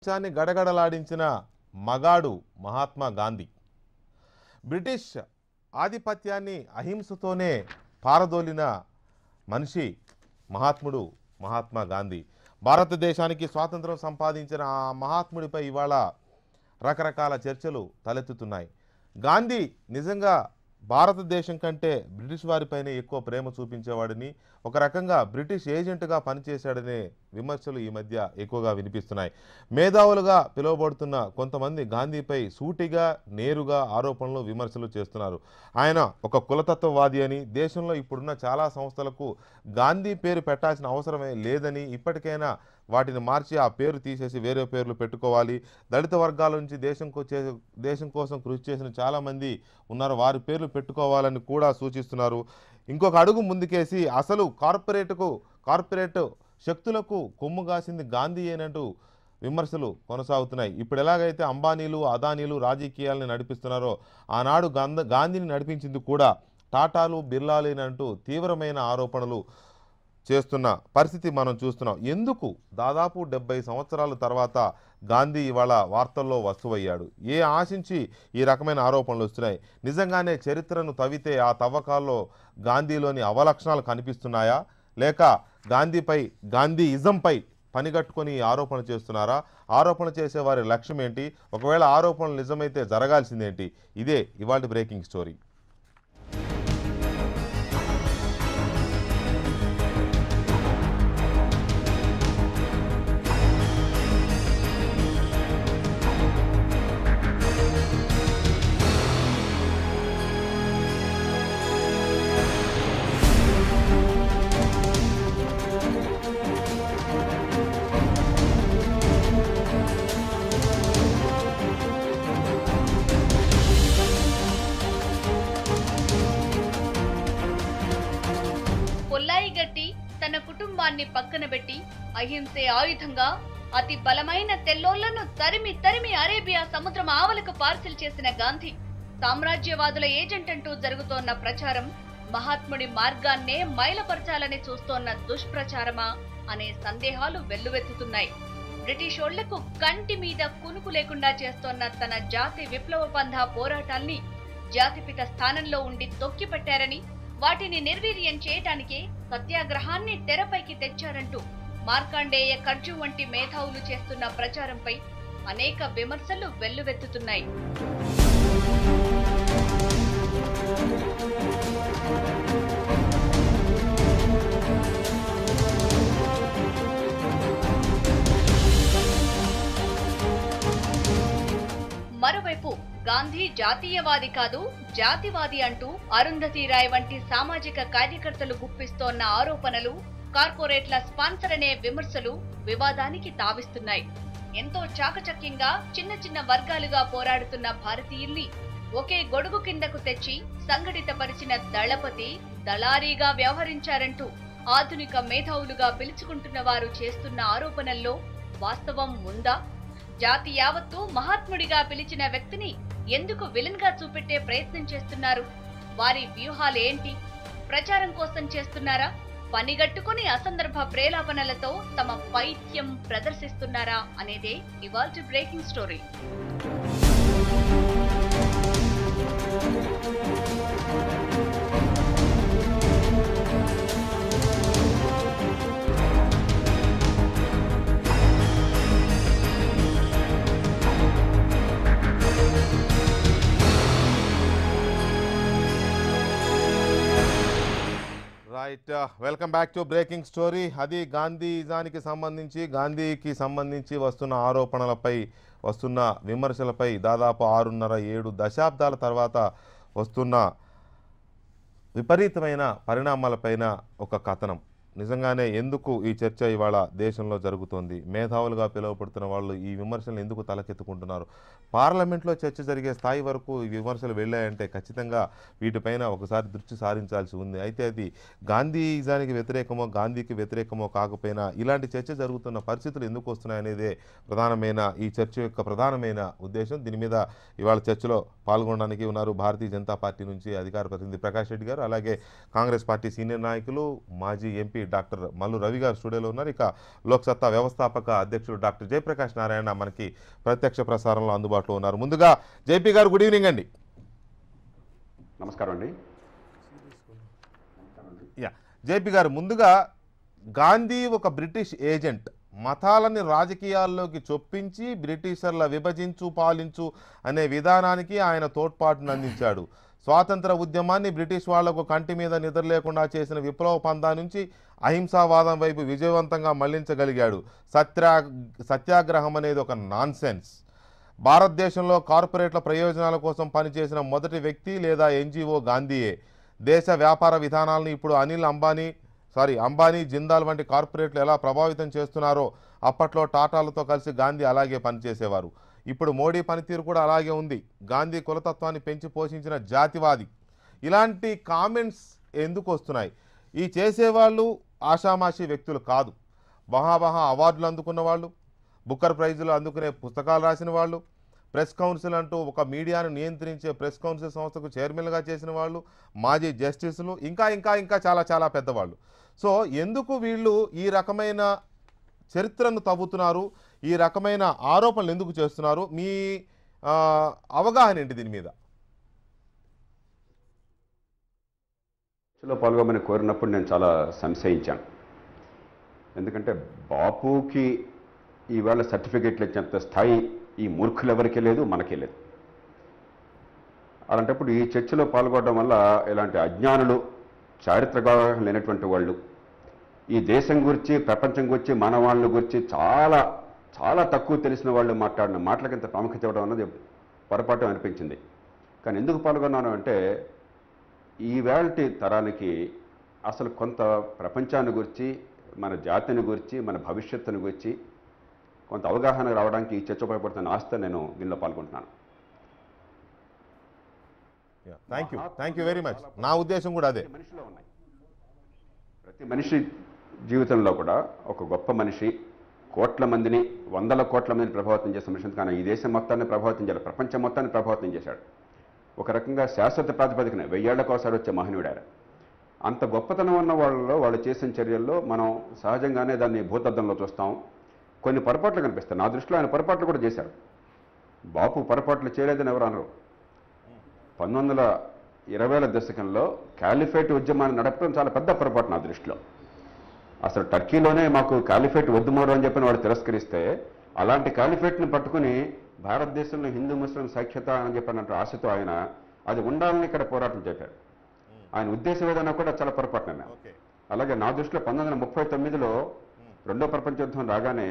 దేశాన్ని గడగడలాడించిన మగాడు మహాత్మా గాంధీ. బ్రిటిష్ ఆధిపత్యాన్ని అహింసతోనే పారదోలిన మనిషి మహాత్ముడు మహాత్మా గాంధీ. భారతదేశానికి స్వాతంత్రం సంపాదించిన ఆ మహాత్ముడిపై ఇవాళ రకరకాల చర్చలు తలెత్తుతున్నాయి. గాంధీ నిజంగా భారతదేశం కంటే బ్రిటిష్ వారిపైనే ఎక్కువ ప్రేమ చూపించేవాడిని, ఒక రకంగా బ్రిటిష్ ఏజెంట్గా పనిచేశాడనే విమర్శలు ఈ మధ్య ఎక్కువగా వినిపిస్తున్నాయి. మేధావులుగా పిలువబడుతున్న కొంతమంది గాంధీపై సూటిగా నేరుగా ఆరోపణలు విమర్శలు చేస్తున్నారు. ఆయన ఒక కులతత్వవాది అని, దేశంలో ఇప్పుడున్న చాలా సంస్థలకు గాంధీ పేరు పెట్టాల్సిన అవసరమే లేదని, ఇప్పటికైనా వాటిని మార్చి ఆ పేరు తీసేసి వేరే పేర్లు పెట్టుకోవాలి, దళిత వర్గాల నుంచి దేశం కోసం కృషి చేసిన చాలామంది ఉన్నారు, వారి పేర్లు పెట్టుకోవాలని కూడా సూచిస్తున్నారు. ఇంకొక అడుగు ముందుకేసి అసలు కార్పొరేట్ శక్తులకు కొమ్ము కాసింది గాంధీ ఏనంటూ విమర్శలు కొనసాగుతున్నాయి. ఇప్పుడు ఎలాగైతే అంబానీలు అదానీలు రాజకీయాలను నడిపిస్తున్నారో ఆనాడు గాంధీని నడిపించింది కూడా టాటాలు బిర్లాలేనంటూ తీవ్రమైన ఆరోపణలు చేస్తున్న పరిస్థితి మనం చూస్తున్నాం. ఎందుకు దాదాపు 70 సంవత్సరాల తర్వాత గాంధీ ఇవాళ వార్తల్లో వస్తువయ్యాడు? ఏ ఆశించి ఈ రకమైన ఆరోపణలు వస్తున్నాయి? నిజంగానే చరిత్రను తవ్వితే ఆ తవ్వకాల్లో గాంధీలోని అవలక్షణాలు కనిపిస్తున్నాయా, లేక గాంధీయిజంపై పనిగట్టుకొని ఆరోపణ చేస్తున్నారా? ఆరోపణ చేసే వారి లక్ష్యం ఏంటి? ఒకవేళ ఆరోపణలు నిజమైతే జరగాల్సిందేంటి? ఇదే ఇవాళ బ్రేకింగ్ స్టోరీ. కొల్లాయిగట్టి తన కుటుంబాన్ని పక్కన పెట్టి అహింసే ఆయుధంగా అతి బలమైన తెల్లోళ్లను తరిమి అరేబియా సముద్రం ఆవలకు పార్సిల్ చేసిన గాంధీ సామ్రాజ్యవాదుల ఏజెంట్ అంటూ జరుగుతోన్న ప్రచారం మహాత్ముడి మార్గాన్నే మైలపరచాలని చూస్తోన్న దుష్ప్రచారమా అనే సందేహాలు వెల్లువెత్తుతున్నాయి. బ్రిటిషోళ్లకు కంటి మీద కునుకు లేకుండా చేస్తోన్న తన జాతి విప్లవ పంథా పోరాటాల్ని జాతిపిత స్థానంలో ఉండి తొక్కిపెట్టారని, వాటిని నిర్వీర్యం చేయటానికే సత్యాగ్రహాన్ని తెరపైకి తెచ్చారంటూ మార్కండేయ ఖర్జు వంటి మేధావులు చేస్తున్న ప్రచారంపై అనేక విమర్శలు వెల్లువెత్తుతున్నాయి. మరోవైపు గాంధీ జాతీయవాది కాదు జాతివాది అంటూ అరుంధతి రాయ్ వంటి సామాజిక కార్యకర్తలు గుప్పిస్తోన్న ఆరోపణలు, కార్పొరేట్ల స్పాన్సర్ అనే విమర్శలు వివాదానికి తావిస్తున్నాయి. ఎంతో చాకచక్యంగా చిన్న వర్గాలుగా పోరాడుతున్న భారతీయుల్ని ఒకే గొడుగు కిందకు తెచ్చి సంఘటితపరిచిన దళపతి దళారీగా వ్యవహరించారంటూ ఆధునిక మేధావులుగా పిలుచుకుంటున్న వారు చేస్తున్న ఆరోపణల్లో వాస్తవం ఉందా? జాతి యావత్తు మహాత్ముడిగా పిలిచిన వ్యక్తిని ఎందుకు విలన్ గా చూపెట్టే ప్రయత్నం చేస్తున్నారు? వారి వ్యూహాలేంటి? ప్రచారం కోసం చేస్తున్నారా? పనిగట్టుకుని అసందర్భ ప్రేలాపనలతో తమ పైత్యం ప్రదర్శిస్తున్నారా అనేదే ఇవాల్టి breaking story. Right, welcome back to breaking story. అది గాంధీకి సంబంధించి వస్తున్న ఆరోపణలపై, వస్తున్న విమర్శలపై దాదాపు 6.5-7 దశాబ్దాల తర్వాత వస్తున్న విపరీతమైన పరిణామాలపైన ఒక కథనం. నిజంగానే ఎందుకు ఈ చర్చ ఇవాళ దేశంలో జరుగుతోంది? మేధావులుగా పిలువబడుతున్న వాళ్ళు ఈ విమర్శలు ఎందుకు తలకెత్తుకుంటున్నారు? పార్లమెంట్లో చర్చ జరిగే స్థాయి వరకు ఈ విమర్శలు వెళ్ళాయంటే ఖచ్చితంగా వీటిపైన ఒకసారి దృష్టి సారించాల్సి ఉంది. అయితే అది గాంధీజానికి వ్యతిరేకమో గాంధీకి వ్యతిరేకమో కాకపోయినా ఇలాంటి చర్చ జరుగుతున్న పరిస్థితులు ఎందుకు వస్తున్నాయనేదే ఈ చర్చ యొక్క ప్రధానమైన ఉద్దేశం. దీని మీద ఇవాళ చర్చలో పాల్గొనడానికి ఉన్నారు భారతీయ జనతా పార్టీ నుంచి అధికార ప్రతినిధి ప్రకాష్ రెడ్డి గారు, అలాగే కాంగ్రెస్ పార్టీ సీనియర్ నాయకులు మాజీ MP MP doctor Mallu Ravi గారు స్టూడియోలో ఉన్నారు. ఇక లోక్సత్తా వ్యవస్థాపక అధ్యక్షుడు డాక్టర్ జయప్రకాష్ నారాయణ మనకి ప్రత్యక్ష ప్రసారంలో అందుబాటులో ఉన్నారు. ముందుగా జేపీ గారు గుడ్ ఈవినింగ్ అండి. నమస్కారం అండి. జేపీ గారు, ముందుగా గాంధీ ఒక బ్రిటిష్ ఏజెంట్, మతాలని రాజకీయాల్లోకి చొప్పించి బ్రిటిషర్ల విభజించు పాలించు అనే విధానానికి ఆయన తోడ్పాటును అందించాడు. స్వాతంత్ర ఉద్యమాన్ని బ్రిటిష్ వాళ్లకు కంటి మీద నిద్ర లేకుండా చేసిన విప్లవ పందా నుంచి అహింసావాదం వైపు విజయవంతంగా మళ్లించగలిగాడు. సత్యాగ్రహం అనేది ఒక నాన్సెన్స్. భారతదేశంలో కార్పొరేట్ల ప్రయోజనాల కోసం పనిచేసిన మొదటి వ్యక్తి లేదా ఎన్జిఓ గాంధీయే. దేశ వ్యాపార విధానాలను ఇప్పుడు అంబానీ, జిందాల్ వంటి కార్పొరేట్లు ఎలా ప్రభావితం చేస్తున్నారో అప్పట్లో టాటాలతో కలిసి గాంధీ అలాగే పనిచేసేవారు. ఇప్పుడు మోడీ పనితీరు కూడా అలాగే ఉంది. గాంధీ కులతత్వాన్ని పెంచి పోషించిన జాతివాది. ఇలాంటి కామెంట్స్ ఎందుకు వస్తున్నాయి? ఈ చేసేవాళ్ళు ఆషామాషి వ్యక్తులు కాదు. మహామహా అవార్డులు అందుకున్న వాళ్ళు, బుక్కర్ ప్రైజులు అందుకునే పుస్తకాలు రాసిన వాళ్ళు, ప్రెస్ కౌన్సిల్ అంటూ ఒక మీడియాను నియంత్రించే ప్రెస్ కౌన్సిల్ సంస్థకు చైర్మన్గా చేసిన వాళ్ళు, మాజీ జస్టిసులు, ఇంకా ఇంకా ఇంకా చాలా చాలా పెద్దవాళ్ళు. సో ఎందుకు వీళ్ళు ఈ రకమైన చరిత్రను తవ్వుతున్నారు, ఈ రకమైన ఆరోపణలు ఎందుకు చేస్తున్నారు? మీ అవగాహన ఏంటి దీని మీద? చర్చలో పాల్గొమని కోరినప్పుడు నేను చాలా సంశయించాను. ఎందుకంటే బాపుకి ఈవేళ సర్టిఫికెట్లు ఇచ్చేంత స్థాయి ఈ మూర్ఖులు ఎవరికీ లేదు, మనకే లేదు. అలాంటప్పుడు ఈ చర్చలో పాల్గొనడం వల్ల ఇలాంటి అజ్ఞానులు, చారిత్రక లేనటువంటి వాళ్ళు, ఈ దేశం గురించి, ప్రపంచం గురించి, మానవాళ్ళ గురించి చాలా చాలా తక్కువ తెలిసిన వాళ్ళు మాట్లాడిన మాటలకి ఇంత ప్రాముఖ్యత ఇవ్వడం అన్నది పొరపాటు అనిపించింది. కానీ ఎందుకు పాల్గొన్నాను అంటే, ఈవేళటి తరానికి అసలు కొంత ప్రపంచాన్ని గురించి, మన జాతిని గురించి, మన భవిష్యత్తుని గురించి కొంత అవగాహన రావడానికి ఈ చర్చ ఉపయోగపడుతున్న ఆస్తి నేను దీనిలో పాల్గొంటున్నాను. Thank you very much. నా ఉద్దేశం కూడా అదే. మనిషిలో ఉన్నాయి. ప్రతి మనిషి జీవితంలో కూడా ఒక గొప్ప మనిషి కోట్ల మందిని, వందల కోట్ల మందిని ప్రభావితం చేసే మనిషి. కానీ ఈ దేశం మొత్తాన్ని ప్రభావితం చేయాలి, ప్రపంచం మొత్తాన్ని ప్రభావితం చేశాడు. ఒక రకంగా శాశ్వత ప్రాతిపదికన 1000 ఏళ్లకోసారి వచ్చే మహనీయుడు ఆయన. అంత గొప్పతనం ఉన్న వాళ్ళలో వాళ్ళు చేసిన చర్యల్లో మనం సహజంగానే దాన్ని భూతద్దంలో చూస్తాం. కొన్ని పొరపాట్లు కనిపిస్తాయి. నా దృష్టిలో ఆయన పొరపాట్లు కూడా చేశారు. బాపు పొరపాట్లు చేయలేదని ఎవరు అనరు. 1920ల దశకంలో క్యాలిఫేట్ ఉద్యమాన్ని నడపడం చాలా పెద్ద పొరపాటు నా దృష్టిలో. అసలు టర్కీలోనే మాకు క్యాలిఫేట్ వద్దు మోడు అని చెప్పిన వాడు తిరస్కరిస్తే, అలాంటి క్యాలిఫేట్ని పట్టుకుని భారతదేశంలో హిందూ ముస్లిం సఖ్యత అని చెప్పినట్టు ఆశతో ఆయన అది ఉండాలని ఇక్కడ పోరాటం చేశారు. ఆయన ఉద్దేశం ఏదైనా కూడా చాలా పొరపాటున. అలాగే నా దృష్టిలో 1939లో రెండో ప్రపంచ యుద్ధం రాగానే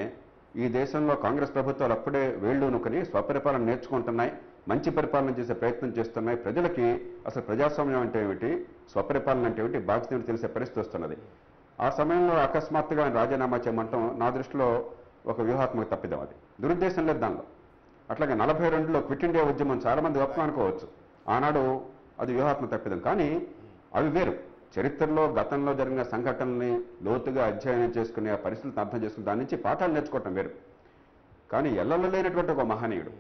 ఈ దేశంలో కాంగ్రెస్ ప్రభుత్వాలు అప్పుడే వేళ్లు నొక్కని స్వపరిపాలన నేర్చుకుంటున్నాయి, మంచి పరిపాలన చేసే ప్రయత్నం చేస్తున్నాయి. ప్రజలకి అసలు ప్రజాస్వామ్యం అంటే ఏమిటి, స్వపరిపాలన అంటే ఏమిటి, బాధ్యత తెలిసే పరిస్థితి వస్తున్నది. ఆ సమయంలో అకస్మాత్తుగా ఆయన రాజీనామా చేయమంటాం నా దృష్టిలో ఒక వ్యూహాత్మక తప్పిదం. అది దురుద్దేశం లేదు దానిలో. అట్లాగే 42లో క్విట్ ఇండియా ఉద్యమం చాలామంది గొప్ప అనుకోవచ్చు. ఆనాడు అది వ్యూహాత్మక తప్పిదం. కానీ అవి వేరు. చరిత్రలో గతంలో జరిగిన సంఘటనల్ని లోతుగా అధ్యయనం చేసుకుని ఆ పరిస్థితులను అర్థం చేసుకుని దాని నుంచి పాఠాలు నేర్చుకోవటం వేరు. కానీ ఎల్లలు లేనటువంటి ఒక మహనీయుడు,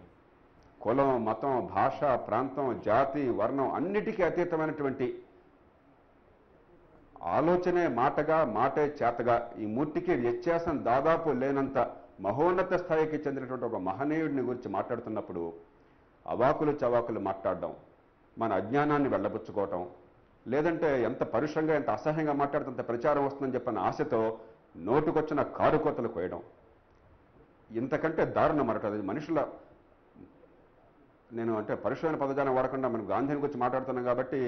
కులం, మతం, భాష, ప్రాంతం, జాతి, వర్ణం అన్నిటికీ అతీతమైనటువంటి ఆలోచనే మాటగా, మాటే చేతగా, ఈ మూర్తికి వ్యత్యాసం దాదాపు లేనంత మహోన్నత స్థాయికి చెందినటువంటి ఒక మహనీయుడిని గురించి మాట్లాడుతున్నప్పుడు అవాకులు చవాకులు మాట్లాడడం, మన అజ్ఞానాన్ని వెళ్ళబుచ్చుకోవటం, లేదంటే ఎంత పరుషంగా, ఎంత అసహ్యంగా మాట్లాడుతుంత ప్రచారం వస్తుందని చెప్పిన ఆశతో నోటుకొచ్చిన కారు కోతలు కోయడం, ఇంతకంటే దారుణం మరొకటి. మనుషుల నేను అంటే పరుషమైన పదజాలం వాడకుండా మనం గాంధీని గురించి మాట్లాడుతున్నాం కాబట్టి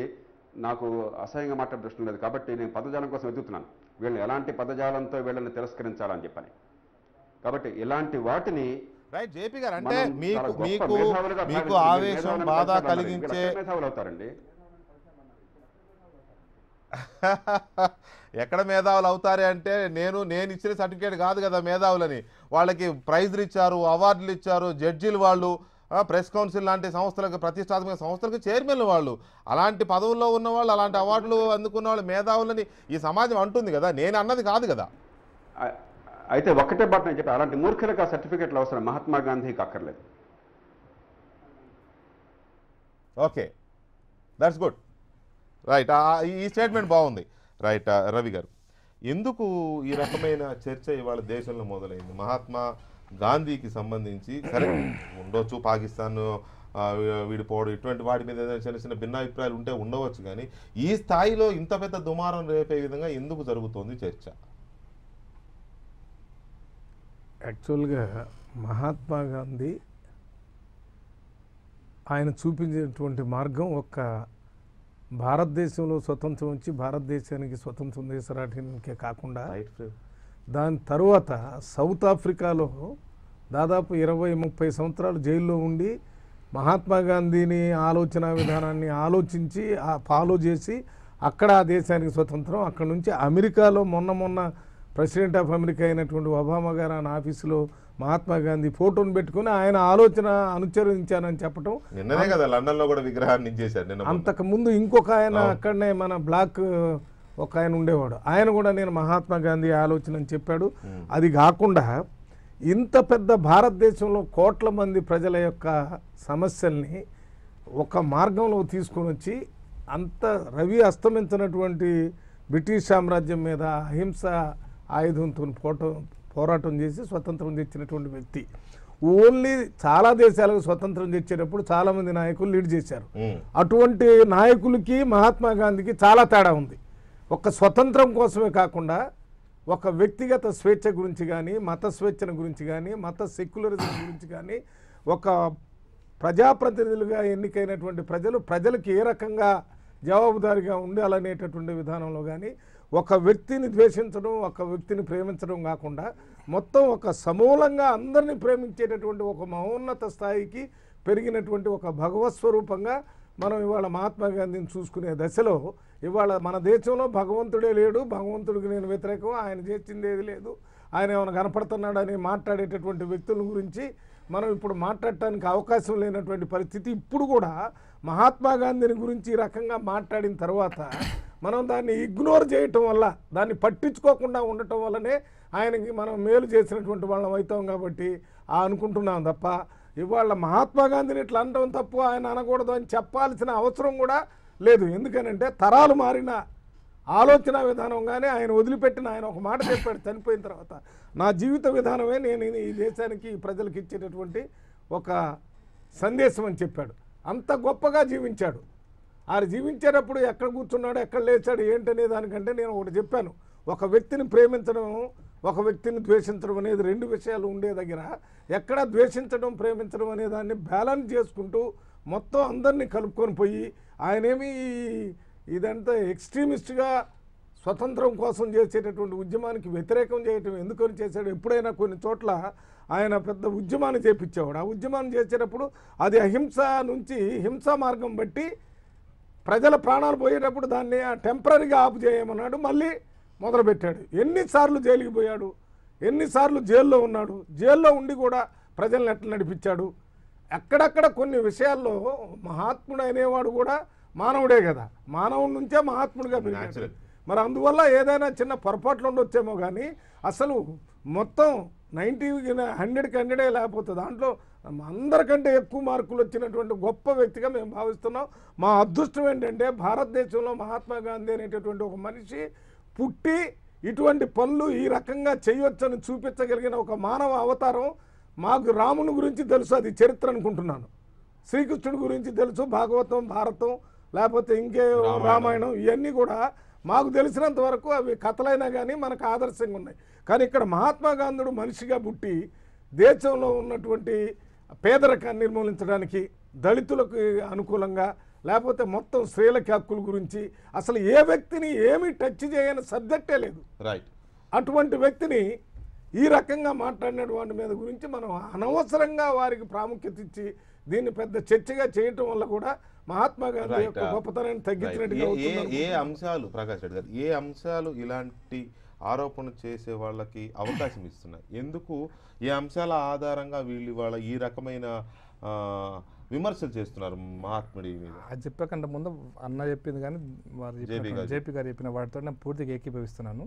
నాకు అసహ్యంగా మాట్లాడే ప్రశ్న లేదు. కాబట్టి నేను పదజాలం కోసం వెతుకుతున్నాను, వీళ్ళని ఎలాంటి పదజాలంతో వీళ్ళని తిరస్కరించాలని చెప్పని. కాబట్టి ఇలాంటి వాటిని రైట్ జేపీ గారు, అంటే మీకు ఆవేశం, బాధ కలిగించే మేధావులు అవుతారండి. ఎక్కడ మేధావులు అవుతారే అంటే నేను ఇచ్చిన సర్టిఫికేట్ కాదు కదా మేధావులని. వాళ్ళకి ప్రైజ్లు ఇచ్చారు, అవార్డులు ఇచ్చారు, జడ్జీలు వాళ్ళు, ప్రెస్ కౌన్సిల్ లాంటి సంస్థలకు, ప్రతిష్టాత్మక సంస్థలకు చైర్మన్లు వాళ్ళు. అలాంటి పదవుల్లో ఉన్న వాళ్ళు, అలాంటి అవార్డులు అందుకున్న వాళ్ళు మేధావులని ఈ సమాజం అంటుంది కదా, నేను అన్నది కాదు కదా. అయితే ఒక్కటే బాట నేను చెప్పి, అలాంటి మూర్ఖులకు ఆ సర్టిఫికేట్లు అవసరం, మహాత్మా గాంధీకి అక్కర్లేదు. Okay, that's good. రైట్, ఈ స్టేట్మెంట్ బాగుంది. రైట్ రవి గారు, ఎందుకు ఈ రకమైన చర్చ ఇవాళ దేశంలో మొదలైంది? మహాత్మా గాంధీకి సంబంధించి సరే ఉండొచ్చు, పాకిస్తాన్ విడిపోవడం ఇటువంటి వాటి మీద ఏదైనా చిన్న చిన్న భిన్నాభిప్రాయాలు ఉంటే ఉండవచ్చు, కానీ ఈ స్థాయిలో ఇంత పెద్ద దుమారం రేపే విధంగా ఎందుకు జరుగుతోంది చర్చ? యాక్చువల్గా మహాత్మా గాంధీ ఆయన చూపించినటువంటి మార్గం ఒక్క భారతదేశంలో స్వతంత్రం వచ్చి భారతదేశానికి స్వతంత్రం తీసుకురావడానికే కాకుండా దాని తరువాత సౌత్ ఆఫ్రికాలో దాదాపు 20-30 సంవత్సరాలు జైల్లో ఉండి మహాత్మా గాంధీని ఆలోచన విధానాన్ని ఆలోచించి ఫాలో చేసి అక్కడ ఆ దేశానికి స్వతంత్రం, అక్కడ నుంచి అమెరికాలో మొన్న ప్రెసిడెంట్ ఆఫ్ అమెరికా అయినటువంటి ఒబామా గారు ఆయన ఆఫీసులో మహాత్మా గాంధీ ఫోటోను పెట్టుకుని ఆయన ఆలోచన అనుసరించానని చెప్పడం. నిన్ననే కదా లండన్లో కూడా విగ్రహాన్ని నించేశారు. అంతకు ముందు ఇంకొక ఆయన అక్కడనే మన బ్లాక్ ఒక ఆయన ఉండేవాడు, ఆయన కూడా నేను మహాత్మా గాంధీ ఆలోచన అని చెప్పాడు. అది కాకుండా ఇంత పెద్ద భారతదేశంలో కోట్ల మంది ప్రజల యొక్క సమస్యల్ని ఒక మార్గంలో తీసుకొని వచ్చి అంత రవి అస్తమించినటువంటి బ్రిటిష్ సామ్రాజ్యం మీద అహింస ఆయుధంతో పోరాటం చేసి స్వతంత్రం తెచ్చినటువంటి వ్యక్తి. ఓన్లీ చాలా దేశాలకు స్వతంత్రం తెచ్చేటప్పుడు చాలామంది నాయకులు లీడ్ చేశారు. అటువంటి నాయకులకి మహాత్మా గాంధీకి చాలా తేడా ఉంది. ఒక స్వతంత్రం కోసమే కాకుండా ఒక వ్యక్తిగత స్వేచ్ఛ గురించి కానీ, మత స్వేచ్ఛను గురించి కానీ, మత సెక్యులరిజం గురించి కానీ, ఒక ప్రజాప్రతినిధులుగా ఎన్నికైనటువంటి ప్రజలకు ఏ రకంగా జవాబుదారీగా ఉండాలనేటటువంటి విధానంలో కానీ, ఒక వ్యక్తిని ద్వేషించడం, ఒక వ్యక్తిని ప్రేమించడం కాకుండా మొత్తం ఒక సమూలంగా అందరినీ ప్రేమించేటటువంటి ఒక మహోన్నత స్థాయికి పెరిగినటువంటి ఒక భగవత్ స్వరూపంగా మనం ఇవాళ మహాత్మా గాంధీని చూసుకునే దశలో ఇవాళ మన దేశంలో భగవంతుడే లేడు, భగవంతుడికి నేను వ్యతిరేకం, ఆయన చేసింది ఏది లేదు, ఆయన ఏమైనా కనపడుతున్నాడని మాట్లాడేటటువంటి వ్యక్తుల గురించి మనం ఇప్పుడు మాట్లాడటానికి అవకాశం లేనటువంటి పరిస్థితి. ఇప్పుడు కూడా మహాత్మా గాంధీని గురించి ఈ రకంగా మాట్లాడిన తర్వాత మనం దాన్ని ఇగ్నోర్ చేయటం వల్ల, దాన్ని పట్టించుకోకుండా ఉండటం వల్లనే ఆయనకి మనం మేలు చేసినటువంటి వాళ్ళం అవుతాం కాబట్టి అనుకుంటున్నాం తప్ప ఇవాళ మహాత్మా గాంధీని ఇట్లా అనడం తప్పు, ఆయన అనకూడదు అని చెప్పాల్సిన అవసరం కూడా లేదు. ఎందుకనంటే తరాలు మారిన ఆలోచన విధానం కానీ ఆయన వదిలిపెట్టిన ఆయన ఒక మాట చెప్పాడు చనిపోయిన తర్వాత, నా జీవిత విధానమే నేను ఈ దేశానికి ఈ ప్రజలకు ఇచ్చేటటువంటి ఒక సందేశం అని చెప్పాడు. అంత గొప్పగా జీవించాడు. ఆయన జీవించేటప్పుడు ఎక్కడ కూర్చున్నాడు, ఎక్కడ లేచాడు ఏంటనే దానికంటే నేను ఒకటి చెప్పాను, ఒక వ్యక్తిని ప్రేమించడం, ఒక వ్యక్తిని ద్వేషించడం అనేది రెండు విషయాలు ఉండే దగ్గర ఎక్కడ ద్వేషించడం ప్రేమించడం అనే దాన్ని బ్యాలెన్స్ చేసుకుంటూ మొత్తం అందరినీ కలుపుకొని పోయి ఆయనేమి ఇదంతా ఎక్స్ట్రీమిస్ట్గా స్వతంత్రం కోసం చేసేటటువంటి ఉద్యమానికి వ్యతిరేకం చేయటం ఎందుకని చేశాడు. ఎప్పుడైనా కొన్ని చోట్ల ఆయన పెద్ద ఉద్యమాన్ని చేపించేవాడు. ఆ ఉద్యమాన్ని చేసేటప్పుడు అది అహింస నుంచి హింసా మార్గం బట్టి ప్రజల ప్రాణాలు పోయేటప్పుడు దాన్ని టెంపరీగా ఆపు చేయమన్నాడు, మళ్ళీ మొదలుపెట్టాడు. ఎన్నిసార్లు జైలుకి పోయాడు, ఎన్నిసార్లు జైల్లో ఉన్నాడు, జైల్లో ఉండి కూడా ప్రజల్ని ఎట్లా నడిపించాడు. అక్కడక్కడ కొన్ని విషయాల్లో మహాత్ముడు అనేవాడు కూడా మానవుడే కదా, మానవుడి నుంచే మహాత్ముడిగా పెరిగాడు. మరి అందువల్ల ఏదైనా చిన్న పొరపాట్లు ఉండొచ్చేమో కానీ అసలు మొత్తం 90కి 100కి 100 లేకపోతే దాంట్లో అందరికంటే ఎక్కువ మార్కులు వచ్చినటువంటి గొప్ప వ్యక్తిగా మేము భావిస్తున్నాం. మా అదృష్టం ఏంటంటే భారతదేశంలో మహాత్మా గాంధీ అనేటటువంటి ఒక మనిషి పుట్టి ఇటువంటి పనులు ఈ రకంగా చేయొచ్చని చూపించగలిగిన ఒక మానవ అవతారం. మాకు రాముని గురించి తెలుసు, అది చరిత్ర అనుకుంటున్నాను. శ్రీకృష్ణుడి గురించి తెలుసు, భాగవతం, భారతం, లేకపోతే ఇంకే రామాయణం, ఇవన్నీ కూడా మాకు తెలిసినంత వరకు అవి కథలైనా కానీ మనకు ఆదర్శంగా ఉన్నాయి. కానీ ఇక్కడ మహాత్మా గాంధీడు మనిషిగా పుట్టి దేశంలో ఉన్నటువంటి పేదరికాన్ని నిర్మూలించడానికి, దళితులకు అనుకూలంగా, లేకపోతే మొత్తం స్త్రీలకి హక్కుల గురించి అసలు ఏ వ్యక్తిని ఏమీ టచ్ చేయని సబ్జెక్టే లేదు. రైట్. అటువంటి వ్యక్తిని ఈ రకంగా మాట్లాడిన వాటి మీద గురించి మనం అనవసరంగా వారికి ప్రాముఖ్యత ఇచ్చి దీన్ని పెద్ద చర్చగా చేయటం వల్ల కూడా మహాత్మా గాంధీ యొక్క గొప్పతనాన్ని తగ్గించినట్టుగా ఏ అంశాలు, ప్రకాష్ రెడ్డి గారు, ఏ అంశాలు ఇలాంటి ఆరోపణ చేసే వాళ్ళకి అవకాశం ఇస్తున్నాయి? ఎందుకు ఏ అంశాల ఆధారంగా వీళ్ళు వాళ్ళ ఈ రకమైన విమర్శలు చేస్తున్నారు మహాత్ముడి మీద? అది చెప్పకంటే ముందు అన్న చెప్పింది కానీ జేపీ గారు చెప్పిన వాటితో నేను పూర్తిగా ఏకీభవిస్తున్నాను.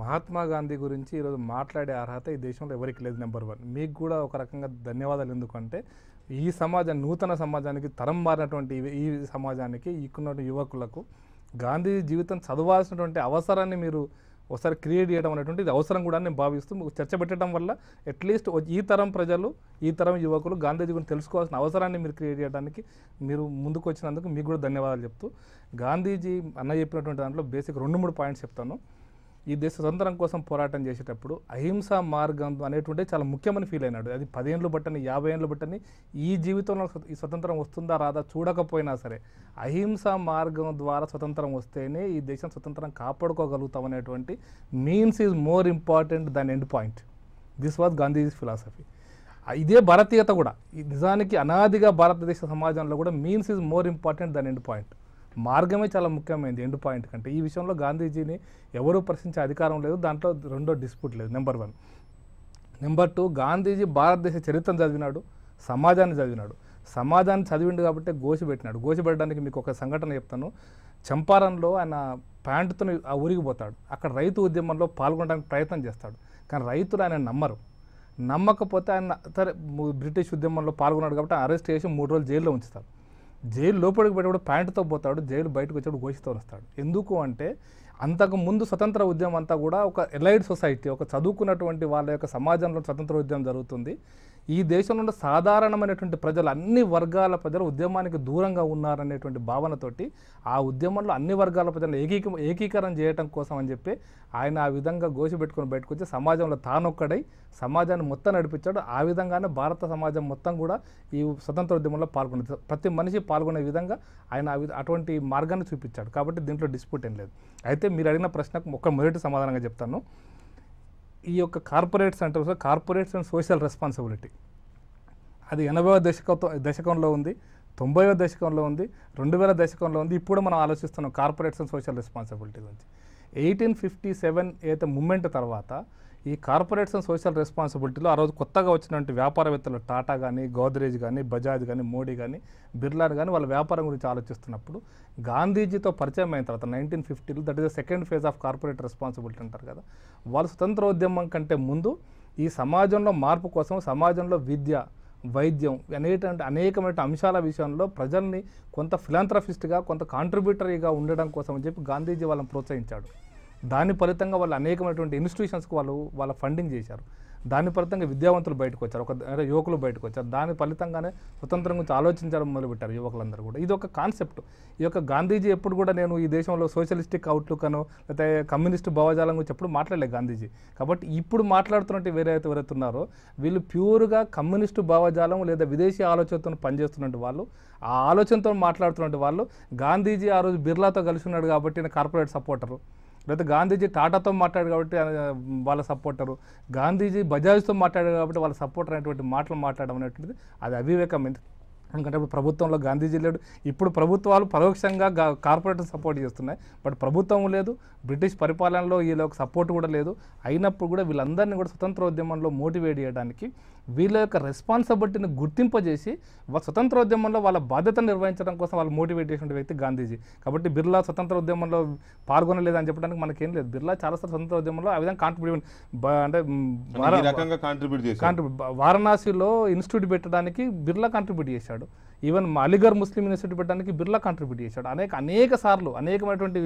మహాత్మా గాంధీ గురించి ఈరోజు మాట్లాడే అర్హత ఈ దేశంలో ఎవరికి లేదు. నెంబర్ 1. మీకు కూడా ఒక రకంగా ధన్యవాదాలు. ఎందుకంటే ఈ సమాజం, నూతన సమాజానికి, తరం మారినటువంటి ఈ సమాజానికి, ఇక్కడున్న యువకులకు గాంధీ జీవితం చదవాల్సినటువంటి అవసరాన్ని మీరు ఒకసారి క్రియేట్ చేయడం అనేటువంటి ఇది అవసరం కూడా నేను భావిస్తూ చర్చ పెట్టడం వల్ల అట్లీస్ట్ ఈ తరం ప్రజలు, ఈ తరం యువకులు గాంధీజీ గురించి తెలుసుకోవాల్సిన అవసరాన్ని మీరు క్రియేట్ చేయడానికి మీరు ముందుకు వచ్చినందుకు మీకు కూడా ధన్యవాదాలు చెప్తూ, గాంధీజీ అన్న చెప్పినటువంటి దాంట్లో బేసిక్ 2-3 పాయింట్స్ చెప్తాను. ఈ దేశ స్వతంత్రం కోసం పోరాటం చేసేటప్పుడు అహింసా మార్గం అనేటువంటి చాలా ముఖ్యమని ఫీల్ అయినాడు. అది 10 ఏళ్ళు బట్టని 50 ఏళ్ళు బట్టని ఈ జీవితంలో ఈ స్వతంత్రం వస్తుందా రాదా చూడకపోయినా సరే అహింసా మార్గం ద్వారా స్వతంత్రం వస్తేనే ఈ దేశం స్వతంత్రం కాపాడుకోగలుగుతాం అనేటువంటి means is more important than end point. This was Gandhiji's philosophy. ఇదే భారతీయత కూడా నిజానికి అనాదిగా భారతదేశ సమాజంలో కూడా means is more important than end point. మార్గమే చాలా ముఖ్యమైనది ఎండ్ పాయింట్ కంటే. ఈ విషయంలో గాంధీజీని ఎవరూ ప్రశ్నించే అధికారం లేదు, దాంట్లో రెండో డిస్ప్యూట్ లేదు. నెంబర్ 1. నెంబర్ 2, గాంధీజీ భారతదేశ చరిత్రను చదివినాడు, సమాజాన్ని చదివినాడు. సమాజాన్ని చదివిండు కాబట్టి గోసి పెట్టినాడు. గోసి పెట్టడానికి మీకు ఒక సంఘటన చెప్తాను. చంపారణలో ఆయన ప్యాంటుతో ఆ ఊరికి పోతాడు. అక్కడ రైతు ఉద్యమంలో పాల్గొనడానికి ప్రయత్నం చేస్తాడు. కానీ రైతులు ఆయన నమ్మరు. నమ్మకపోతే ఆయన సరే బ్రిటిష్ ఉద్యమంలో పాల్గొన్నాడు కాబట్టి అరెస్ట్ చేసి 3 రోజులు జైల్లో ఉంచుతారు. జైలు లోపలికి పెట్టేప్పుడు ప్యాంటుతో పోతాడు, జైలు బయటకు వచ్చేప్పుడు గోషితో వస్తాడు. ఎందుకు అంటే అంతకు ముందు స్వతంత్ర ఉద్యమం అంతా కూడా ఒక ఎలైడ్ సొసైటీ, ఒక చదువుకున్నటువంటి వాళ్ళ యొక్క సమాజంలో స్వతంత్ర ఉద్యమం జరుగుతుంది. ఈ దేశంలో ఉన్న సాధారణమైనటువంటి ప్రజలు, అన్ని వర్గాల ప్రజలు ఉద్యమానికి దూరంగా ఉన్నారనేటువంటి భావనతోటి ఆ ఉద్యమంలో అన్ని వర్గాల ప్రజలను ఏకీకరణ చేయడం కోసం అని చెప్పి ఆయన ఆ విధంగా గోసి పెట్టుకొని బయటకు వచ్చి సమాజంలో తానొక్కడై సమాజాన్ని మొత్తం నడిపించాడు. ఆ విధంగానే భారత సమాజం మొత్తం కూడా ఈ స్వతంత్ర ఉద్యమంలో పాల్గొన్నది. ప్రతి మనిషి పాల్గొనే విధంగా ఆయన అటువంటి మార్గాన్ని చూపించాడు. కాబట్టి దీంట్లో డిస్ప్యూట్ ఏం లేదు. అయితే మీరు అడిగిన ప్రశ్నకు ఒక మొదటి సమాధానంగా చెప్తాను. ఈ యొక్క కార్పొరేట్స్ అంటే కార్పొరేట్స్ అండ్ సోషల్ రెస్పాన్సిబిలిటీ అది 80వ దశకంలో ఉంది, 90వ దశకంలో ఉంది, 2000 దశకంలో ఉంది. ఇప్పుడు మనం ఆలోచిస్తున్నాం కార్పొరేట్స్ అండ్ సోషల్ రెస్పాన్సిబిలిటీ గురించి. 1857 ఏదైతే మూమెంట్ తర్వాత ఈ కార్పొరేట్స్ అండ్ సోషల్ రెస్పాన్సిబిలిటీలో ఆ రోజు కొత్తగా వచ్చినటువంటి వ్యాపారవేత్తలు టాటా కానీ, గోద్రేజ్ కానీ, బజాజ్ కానీ, మోడీ కానీ, బిర్లా కానీ వాళ్ళ వ్యాపారం గురించి ఆలోచిస్తున్నప్పుడు గాంధీజీతో పరిచయం అయిన తర్వాత 1950లో that is the second phase of corporate responsibility అంటారు కదా, వాళ్ళు స్వతంత్రోద్యమం కంటే ముందు ఈ సమాజంలో మార్పు కోసం సమాజంలో విద్య, వైద్యం అనేకమైన అంశాల విషయంలో ప్రజల్ని కొంత ఫిలాంథ్రఫిస్ట్గా, కొంత కాంట్రిబ్యూటరీగా ఉండడం కోసం అని చెప్పి గాంధీజీ వాళ్ళని ప్రోత్సహించాడు. దాని ఫలితంగా వాళ్ళు అనేకమైనటువంటి ఇన్స్టిట్యూషన్స్కి వాళ్ళ ఫండింగ్ చేశారు. దాని ఫలితంగా విద్యావంతులు బయటకు వచ్చారు, యువకులు బయటకు వచ్చారు. దాని ఫలితంగానే స్వతంత్రం గురించి ఆలోచించడం మొదలుపెట్టారు యువకులందరూ కూడా. ఇది ఒక కాన్సెప్ట్. ఈ యొక్క గాంధీజీ ఎప్పుడు కూడా నేను ఈ దేశంలో సోషలిస్టిక్ అవుట్లుక్ అనో లేకపోతే కమ్యూనిస్టు భావజాలం గురించి ఎప్పుడు మాట్లాడలేదు గాంధీజీ. కాబట్టి ఇప్పుడు మాట్లాడుతున్నట్టు ఎవరైతే ఉన్నారో వీళ్ళు ప్యూర్గా కమ్యూనిస్టు భావజాలం లేదా విదేశీ ఆలోచనతో పనిచేస్తున్నట్టు వాళ్ళు, ఆ ఆలోచనతో మాట్లాడుతున్నట్టు వాళ్ళు. గాంధీజీ ఆ రోజు బిర్లాతో కలిసి ఉన్నాడు కాబట్టి కార్పొరేట్ సపోర్టరు, లేకపోతే గాంధీజీ టాటాతో మాట్లాడారు కాబట్టి వాళ్ళ సపోర్టరు, గాంధీజీ బజాజ్తో మాట్లాడారు కాబట్టి వాళ్ళ సపోర్టర్ అనేటువంటి మాటలు మాట్లాడడం అనేటువంటిది అది అవివేకం. ఎందుకంటే ఇప్పుడు ప్రభుత్వంలో గాంధీజీ లేడు. ఇప్పుడు ప్రభుత్వాలు పరోక్షంగా కార్పొరేట్ సపోర్ట్ చేస్తున్నాయి. బట్ ప్రభుత్వం లేదు, బ్రిటిష్ పరిపాలనలో వీళ్ళకి సపోర్ట్ కూడా లేదు. అయినప్పుడు కూడా వీళ్ళందరినీ కూడా స్వతంత్రోద్యమంలో మోటివేట్ చేయడానికి, వీళ్ళ యొక్క రెస్పాన్సిబిలిటీని గుర్తింపజేసి స్వతంత్రోద్యమంలో వాళ్ళ బాధ్యతను నిర్వహించడం కోసం వాళ్ళు మోటివేట్ చేసిన వ్యక్తి గాంధీజీ. కాబట్టి బిర్లా స్వతంత్రోద్యమంలో పాల్గొనలేదని చెప్పడానికి మనకేం లేదు. బిర్లా చాలాసార్లు స్వతంత్రోద్యమంలో ఆ విధంగా కాంట్రిబ్యూట్ వారణాసిలో ఇన్స్టిట్యూట్ పెట్టడానికి బిర్లా కాంట్రిబ్యూట్ చేశాడు. ఈవెన్ అలీగర్ ముస్లిం యూనివర్సిటీ పెట్టడానికి బిర్లా కాంట్రిబ్యూట్ చేశాడు. అనేక సార్లు అనేకమైనటువంటి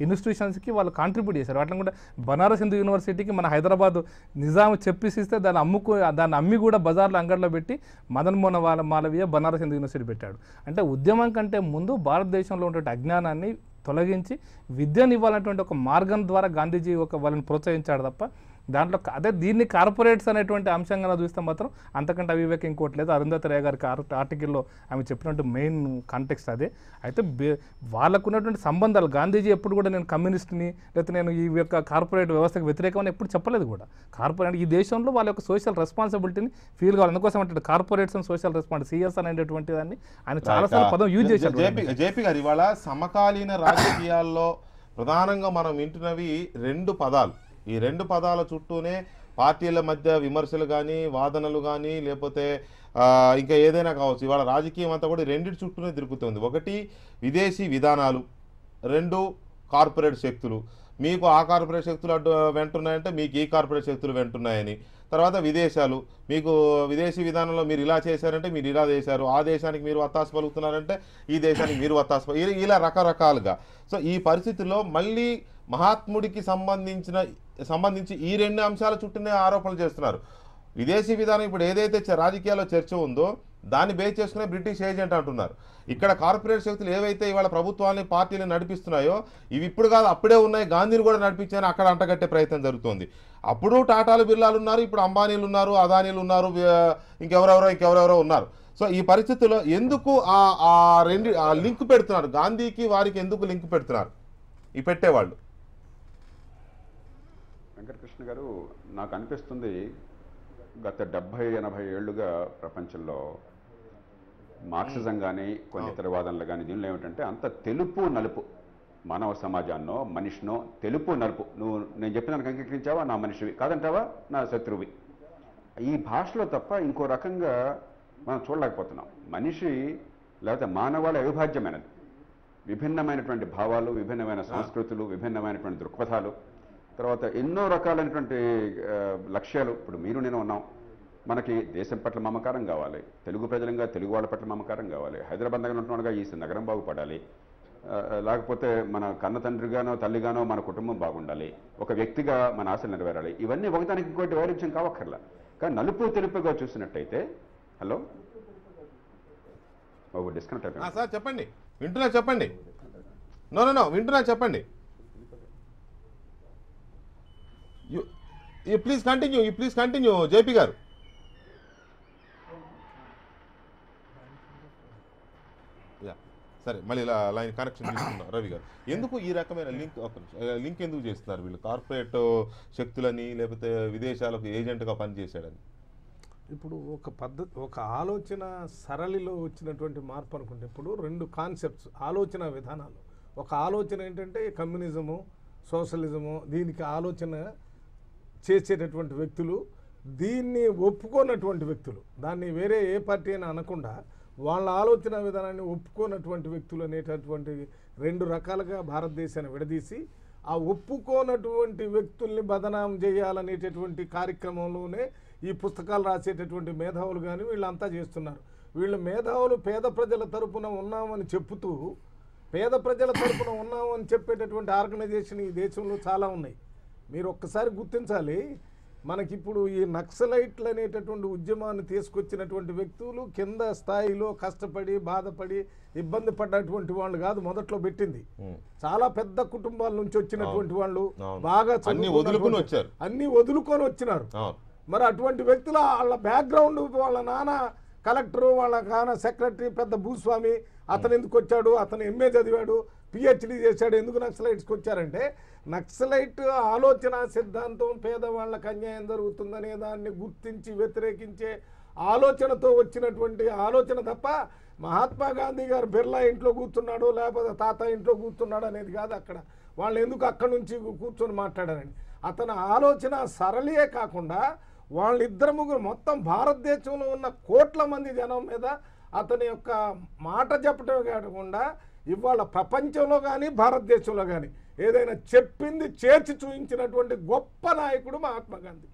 ఇన్స్టిట్యూషన్స్కి వాళ్ళు కాంట్రిబ్యూట్ చేశారు. అట్లా కూడా బనారస్ హిందూ యూనివర్సిటీకి మన హైదరాబాద్ నిజాం చెప్పిస్తే దాన్ని అమ్మి కూడా బజార్లో అంగడిలో పెట్టి మదన్ మోహన్ మాలవీయ బనారస్ హిందూ యూనివర్సిటీ పెట్టాడు. అంటే ఉద్యమం కంటే ముందు భారతదేశంలో ఉన్నటువంటి అజ్ఞానాన్ని తొలగించి విద్యను ఇవ్వాలనేటువంటి ఒక మార్గం ద్వారా గాంధీజీ వాళ్ళని ప్రోత్సహించాడు తప్ప దాంట్లో దీన్ని కార్పొరేట్స్ అనేటువంటి అంశంగా చూస్తే మాత్రం అంతకంటే అవివేకం ఇంకోటి లేదు. అరుంధతి రాయ్ గారికి ఆర్టికల్లో ఆమె చెప్పినట్టు మెయిన్ కాంటెక్స్ట్ అదే. అయితే వాళ్ళకు ఉన్నటువంటి సంబంధాలు గాంధీజీ ఎప్పుడు కూడా నేను కమ్యూనిస్ట్ని లేకపోతే నేను ఈ యొక్క కార్పొరేట్ వ్యవస్థకు వ్యతిరేకమని ఎప్పుడు చెప్పలేదు కూడా. కార్పొరేట్ ఈ దేశంలో వాళ్ళ యొక్క సోషల్ రెస్పాన్సిబిలిటీని ఫీల్ కావాలి. అందుకోసం అంటే corporates and social responsibility CS అనేటటువంటి దాన్ని ఆయన చాలాసార్లు పదం యూజ్ చేశారు. జేపీ గారు ఇవాళ సమకాలీన రాజకీయాల్లో ప్రధానంగా మనం వింటున్నవి 2 పదాలు. ఈ 2 పదాల చుట్టూనే పార్టీల మధ్య విమర్శలు కానీ, వాదనలు కానీ, లేకపోతే ఇంకా ఏదైనా కావచ్చు. ఇవాళ రాజకీయం అంతా కూడా 2 చుట్టూనే తిరుగుతుంది. 1 విదేశీ విధానాలు, 2 కార్పొరేట్ శక్తులు. మీకు ఆ కార్పొరేట్ శక్తులు వెంటున్నాయంటే మీకు ఈ కార్పొరేట్ శక్తులు వెంటున్నాయని. తర్వాత విదేశాలు, మీకు విదేశీ విధానంలో మీరు ఇలా చేశారంటే మీరు ఇలా చేశారు, ఆ దేశానికి మీరు వత్తాసు పలుకుతున్నారంటే ఈ దేశానికి మీరు వత్తాసు ఇలా రకరకాలుగా. సో ఈ పరిస్థితుల్లో మళ్ళీ మహాత్ముడికి సంబంధించి ఈ 2 అంశాల చుట్టూనే ఆరోపణలు చేస్తున్నారు. విదేశీ విధానం ఇప్పుడు ఏదైతే రాజకీయాల్లో చర్చ ఉందో దాన్ని బేస్ చేసుకునే బ్రిటిష్ ఏజెంట్ అంటున్నారు. ఇక్కడ కార్పొరేట్ శక్తులు ఏవైతే ఇవాళ ప్రభుత్వాన్ని పార్టీని నడిపిస్తున్నాయో ఇవి ఇప్పుడు కాదు అప్పుడే ఉన్నాయి, గాంధీని కూడా నడిపించాయని అక్కడ అంటగట్టే ప్రయత్నం జరుగుతుంది. అప్పుడు టాటాలు బిర్లాలు ఉన్నారు, ఇప్పుడు అంబానీలు ఉన్నారు, అదానీలు ఉన్నారు, ఇంకెవరెవరో ఉన్నారు. సో ఈ పరిస్థితుల్లో ఎందుకు ఆ లింక్ పెడుతున్నారు, గాంధీకి వారికి ఎందుకు లింక్ పెడుతున్నారు ఈ పెట్టేవాళ్ళు? వెంకటకృష్ణ గారు, నాకు అనిపిస్తుంది గత 70-80 ఏళ్లుగా ప్రపంచంలో మార్క్సిజం కానీ కొన్ని ఇతర వాదనలు కానీ దీనిలో ఏమిటంటే అంత తెలుపు నలుపు, మానవ సమాజాన్నో మనిషినో తెలుపు నలుపు, నేను చెప్పిన దానికి అంగీకరించావా నా మనిషివి, కాదంటావా నా శత్రువి, ఈ భాషలో తప్ప ఇంకో రకంగా మనం చూడలేకపోతున్నాం. మనిషి లేకపోతే మానవాళి అవిభాజ్యమైనది, విభిన్నమైనటువంటి భావాలు, విభిన్నమైన సంస్కృతులు, విభిన్నమైనటువంటి దృక్పథాలు, తర్వాత ఎన్నో రకాలైనటువంటి లక్ష్యాలు. ఇప్పుడు మీరు నేను ఉన్నాం, మనకి దేశం పట్ల మమకారం కావాలి, తెలుగు ప్రజలంగా తెలుగు వాళ్ళ పట్ల మమకారం కావాలి, హైదరాబాద్ నగరం ఉంటున్నాడుగా ఈ నగరం బాగుపడాలి, లేకపోతే మన కన్న తండ్రిగానో తల్లిగానో మన కుటుంబం బాగుండాలి, ఒక వ్యక్తిగా మన ఆశలు నెరవేరాలి. ఇవన్నీ ఒకదానికి ఇంకోటి వైరుధ్యం కావక్కర్లా. కానీ నలుపు తెలుపుగా చూసినట్టయితే హలో డిస్కనెక్ట్ అయిపోయింది సార్, చెప్పండి, వింటున్నా, చెప్పండి. నో వింటున్నా, చెప్పండి. ప్లీజ్ కంటిన్యూ జేపీ గారు. సరే, మళ్ళీ ఇలా లైన్ కనెక్షన్ తీసుకున్నాం. రవి గారు, ఎందుకు ఈ రకమైన లింక్ ఎందుకు చేస్తున్నారు వీళ్ళు? కార్పొరేట్ శక్తులని లేకపోతే విదేశాలకు ఏజెంట్గా పనిచేశాడని. ఇప్పుడు ఒక ఆలోచన సరళిలో వచ్చినటువంటి మార్పు అనుకుంటే, ఇప్పుడు 2 కాన్సెప్ట్స్, ఆలోచన విధానాలు. ఒక ఆలోచన ఏంటంటే కమ్యూనిజము, సోషలిజము, దీనికి ఆలోచన చేసేటటువంటి వ్యక్తులు, దీన్ని ఒప్పుకోనటువంటి వ్యక్తులు, దాన్ని వేరే ఏ పార్టీ అయినా అనకుండా వాళ్ళ ఆలోచన విధానాన్ని ఒప్పుకోనటువంటి వ్యక్తులు అనేటటువంటి 2 రకాలుగా భారతదేశాన్ని విడదీసి ఆ ఒప్పుకోనటువంటి వ్యక్తుల్ని బదనాం చేయాలనేటటువంటి కార్యక్రమంలోనే ఈ పుస్తకాలు రాసేటటువంటి మేధావులు కానీ వీళ్ళంతా చేస్తున్నారు. వీళ్ళు మేధావులు పేద ప్రజల తరపున ఉన్నామని చెప్పుతూ, పేద ప్రజల తరపున ఉన్నామని చెప్పేటటువంటి ఆర్గనైజేషన్ ఈ దేశంలో చాలా ఉన్నాయి. మీరు ఒక్కసారి గుర్తించాలి, మనకిప్పుడు ఈ నక్సలైట్లు అనేటటువంటి ఉద్యమాన్ని తీసుకొచ్చినటువంటి వ్యక్తులు కింద స్థాయిలో కష్టపడి బాధపడి ఇబ్బంది పడ్డటువంటి వాళ్ళు కాదు మొదట్లో పెట్టింది. చాలా పెద్ద కుటుంబాల నుంచి వచ్చినటువంటి వాళ్ళు, బాగా అన్ని వదులుకొని వచ్చినారు. మరి అటువంటి వ్యక్తుల వాళ్ళ బ్యాక్గ్రౌండ్, వాళ్ళ నాన్న కలెక్టరు, వాళ్ళ నాన్న సెక్రటరీ, పెద్ద భూస్వామి, అతను ఎందుకు వచ్చాడు, అతను ఎంఏ చదివాడు, పిహెచ్డి చేశాడు, ఎందుకు నక్సలైట్స్కి వచ్చారంటే నక్సలైట్ ఆలోచన సిద్ధాంతం పేదవాళ్ళకి అన్యాయం జరుగుతుందనే దాన్ని గుర్తించి వ్యతిరేకించే ఆలోచనతో వచ్చినటువంటి ఆలోచన తప్ప మహాత్మా గాంధీ గారు బిర్లా ఇంట్లో కూర్చున్నాడు లేకపోతే తాత ఇంట్లో కూర్చున్నాడు అనేది కాదు. అక్కడ వాళ్ళు ఎందుకు అక్కడి నుంచి కూర్చొని మాట్లాడారండి, అతని ఆలోచన సరళియే కాకుండా వాళ్ళిద్దరు ముగ్గురు మొత్తం భారతదేశంలో ఉన్న కోట్ల మంది జనం మీద అతని యొక్క మాట చెప్పడమే కాకుండా ఇవాళ ప్రపంచంలో కానీ భారతదేశంలో కానీ ఏదైనా చెప్పింది చేర్చి చూపించినటువంటి గొప్ప నాయకుడు మహాత్మా గాంధీ.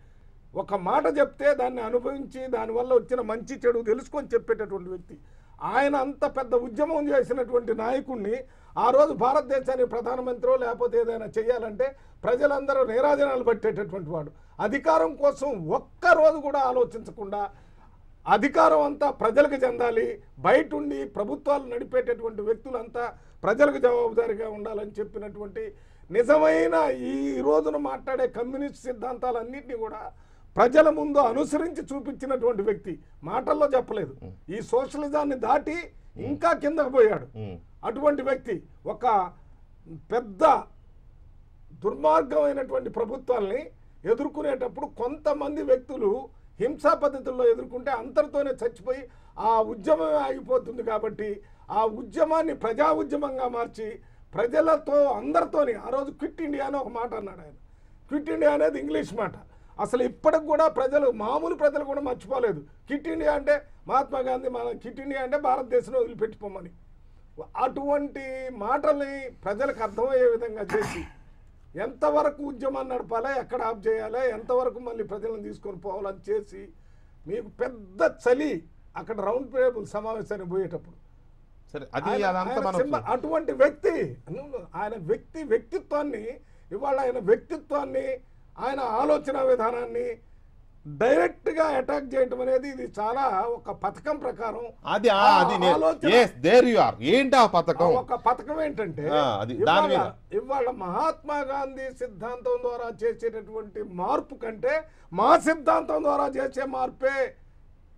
ఒక మాట చెప్తే దాన్ని అనుభవించి దానివల్ల వచ్చిన మంచి చెడు తెలుసుకొని చెప్పేటటువంటి వ్యక్తి. ఆయన అంత పెద్ద ఉద్యమం చేసినటువంటి నాయకుడిని ఆ రోజు భారతదేశానికి ప్రధానమంత్రి లేకపోతే ఏదైనా చేయాలంటే ప్రజలందరూ నీరాజనాలు పట్టేటటువంటి వాడు. అధికారం కోసం ఒక్కరోజు కూడా ఆలోచించకుండా అధికారం అంతా ప్రజలకు చెందాలి, బయట ఉండి ప్రభుత్వాలు నడిపేటటువంటి వ్యక్తులంతా ప్రజలకు జవాబుదారీగా ఉండాలని చెప్పినటువంటి నిజమైన ఈ రోజున మాట్లాడే కమ్యూనిస్ట్ సిద్ధాంతాలన్నింటినీ కూడా ప్రజల ముందు అనుసరించి చూపించినటువంటి వ్యక్తి. మాటల్లో చెప్పలేదు, ఈ సోషలిజాన్ని దాటి ఇంకా కిందకు పోయాడు. అటువంటి వ్యక్తి ఒక పెద్ద దుర్మార్గమైనటువంటి ప్రభుత్వాల్ని ఎదుర్కొనేటప్పుడు కొంతమంది వ్యక్తులు హింసా పద్ధతుల్లో ఎదుర్కొంటే అంతటితోనే చచ్చిపోయి ఆ ఉద్యమమే ఆగిపోతుంది. కాబట్టి ఆ ఉద్యమాన్ని ప్రజా ఉద్యమంగా మార్చి ప్రజలతో అందరితోని ఆ రోజు క్విట్ ఇండియా అని ఒక మాట అన్నాడు ఆయన. క్విట్ ఇండియా అనేది ఇంగ్లీష్ మాట. అసలు ఇప్పటికి కూడా ప్రజలు, మామూలు ప్రజలు కూడా మర్చిపోలేదు. క్విట్ ఇండియా అంటే మహాత్మా గాంధీ మన క్విట్ ఇండియా అంటే భారతదేశంలో వదిలిపెట్టిపోమని. అటువంటి మాటల్ని ప్రజలకు అర్థమయ్యే విధంగా చేసి ఎంతవరకు ఉద్యమాన్ని నడపాలా, ఎక్కడ ఆఫ్ చేయాలా, ఎంతవరకు మళ్ళీ ప్రజలను తీసుకొని పోవాలని చేసి మీకు పెద్ద చలి అక్కడ రౌండ్ టేబుల్ సమావేశానికి పోయేటప్పుడు. సరే, అది అదంతా మనం అటువంటి వ్యక్తి ఆయన వ్యక్తిత్వాన్ని ఇవాళ ఆయన ఆలోచన విధానాన్ని డైరెక్ట్ గా అటాక్ చేయటం అనేది ఇది చాలా ఒక పథకం ప్రకారం. ఏంటి ఆ పథకం? ఒక పథకం ఏంటంటే ఇవాళ మహాత్మా గాంధీ సిద్ధాంతం ద్వారా చేసేటటువంటి మార్పు కంటే మా సిద్ధాంతం ద్వారా చేసే మార్పే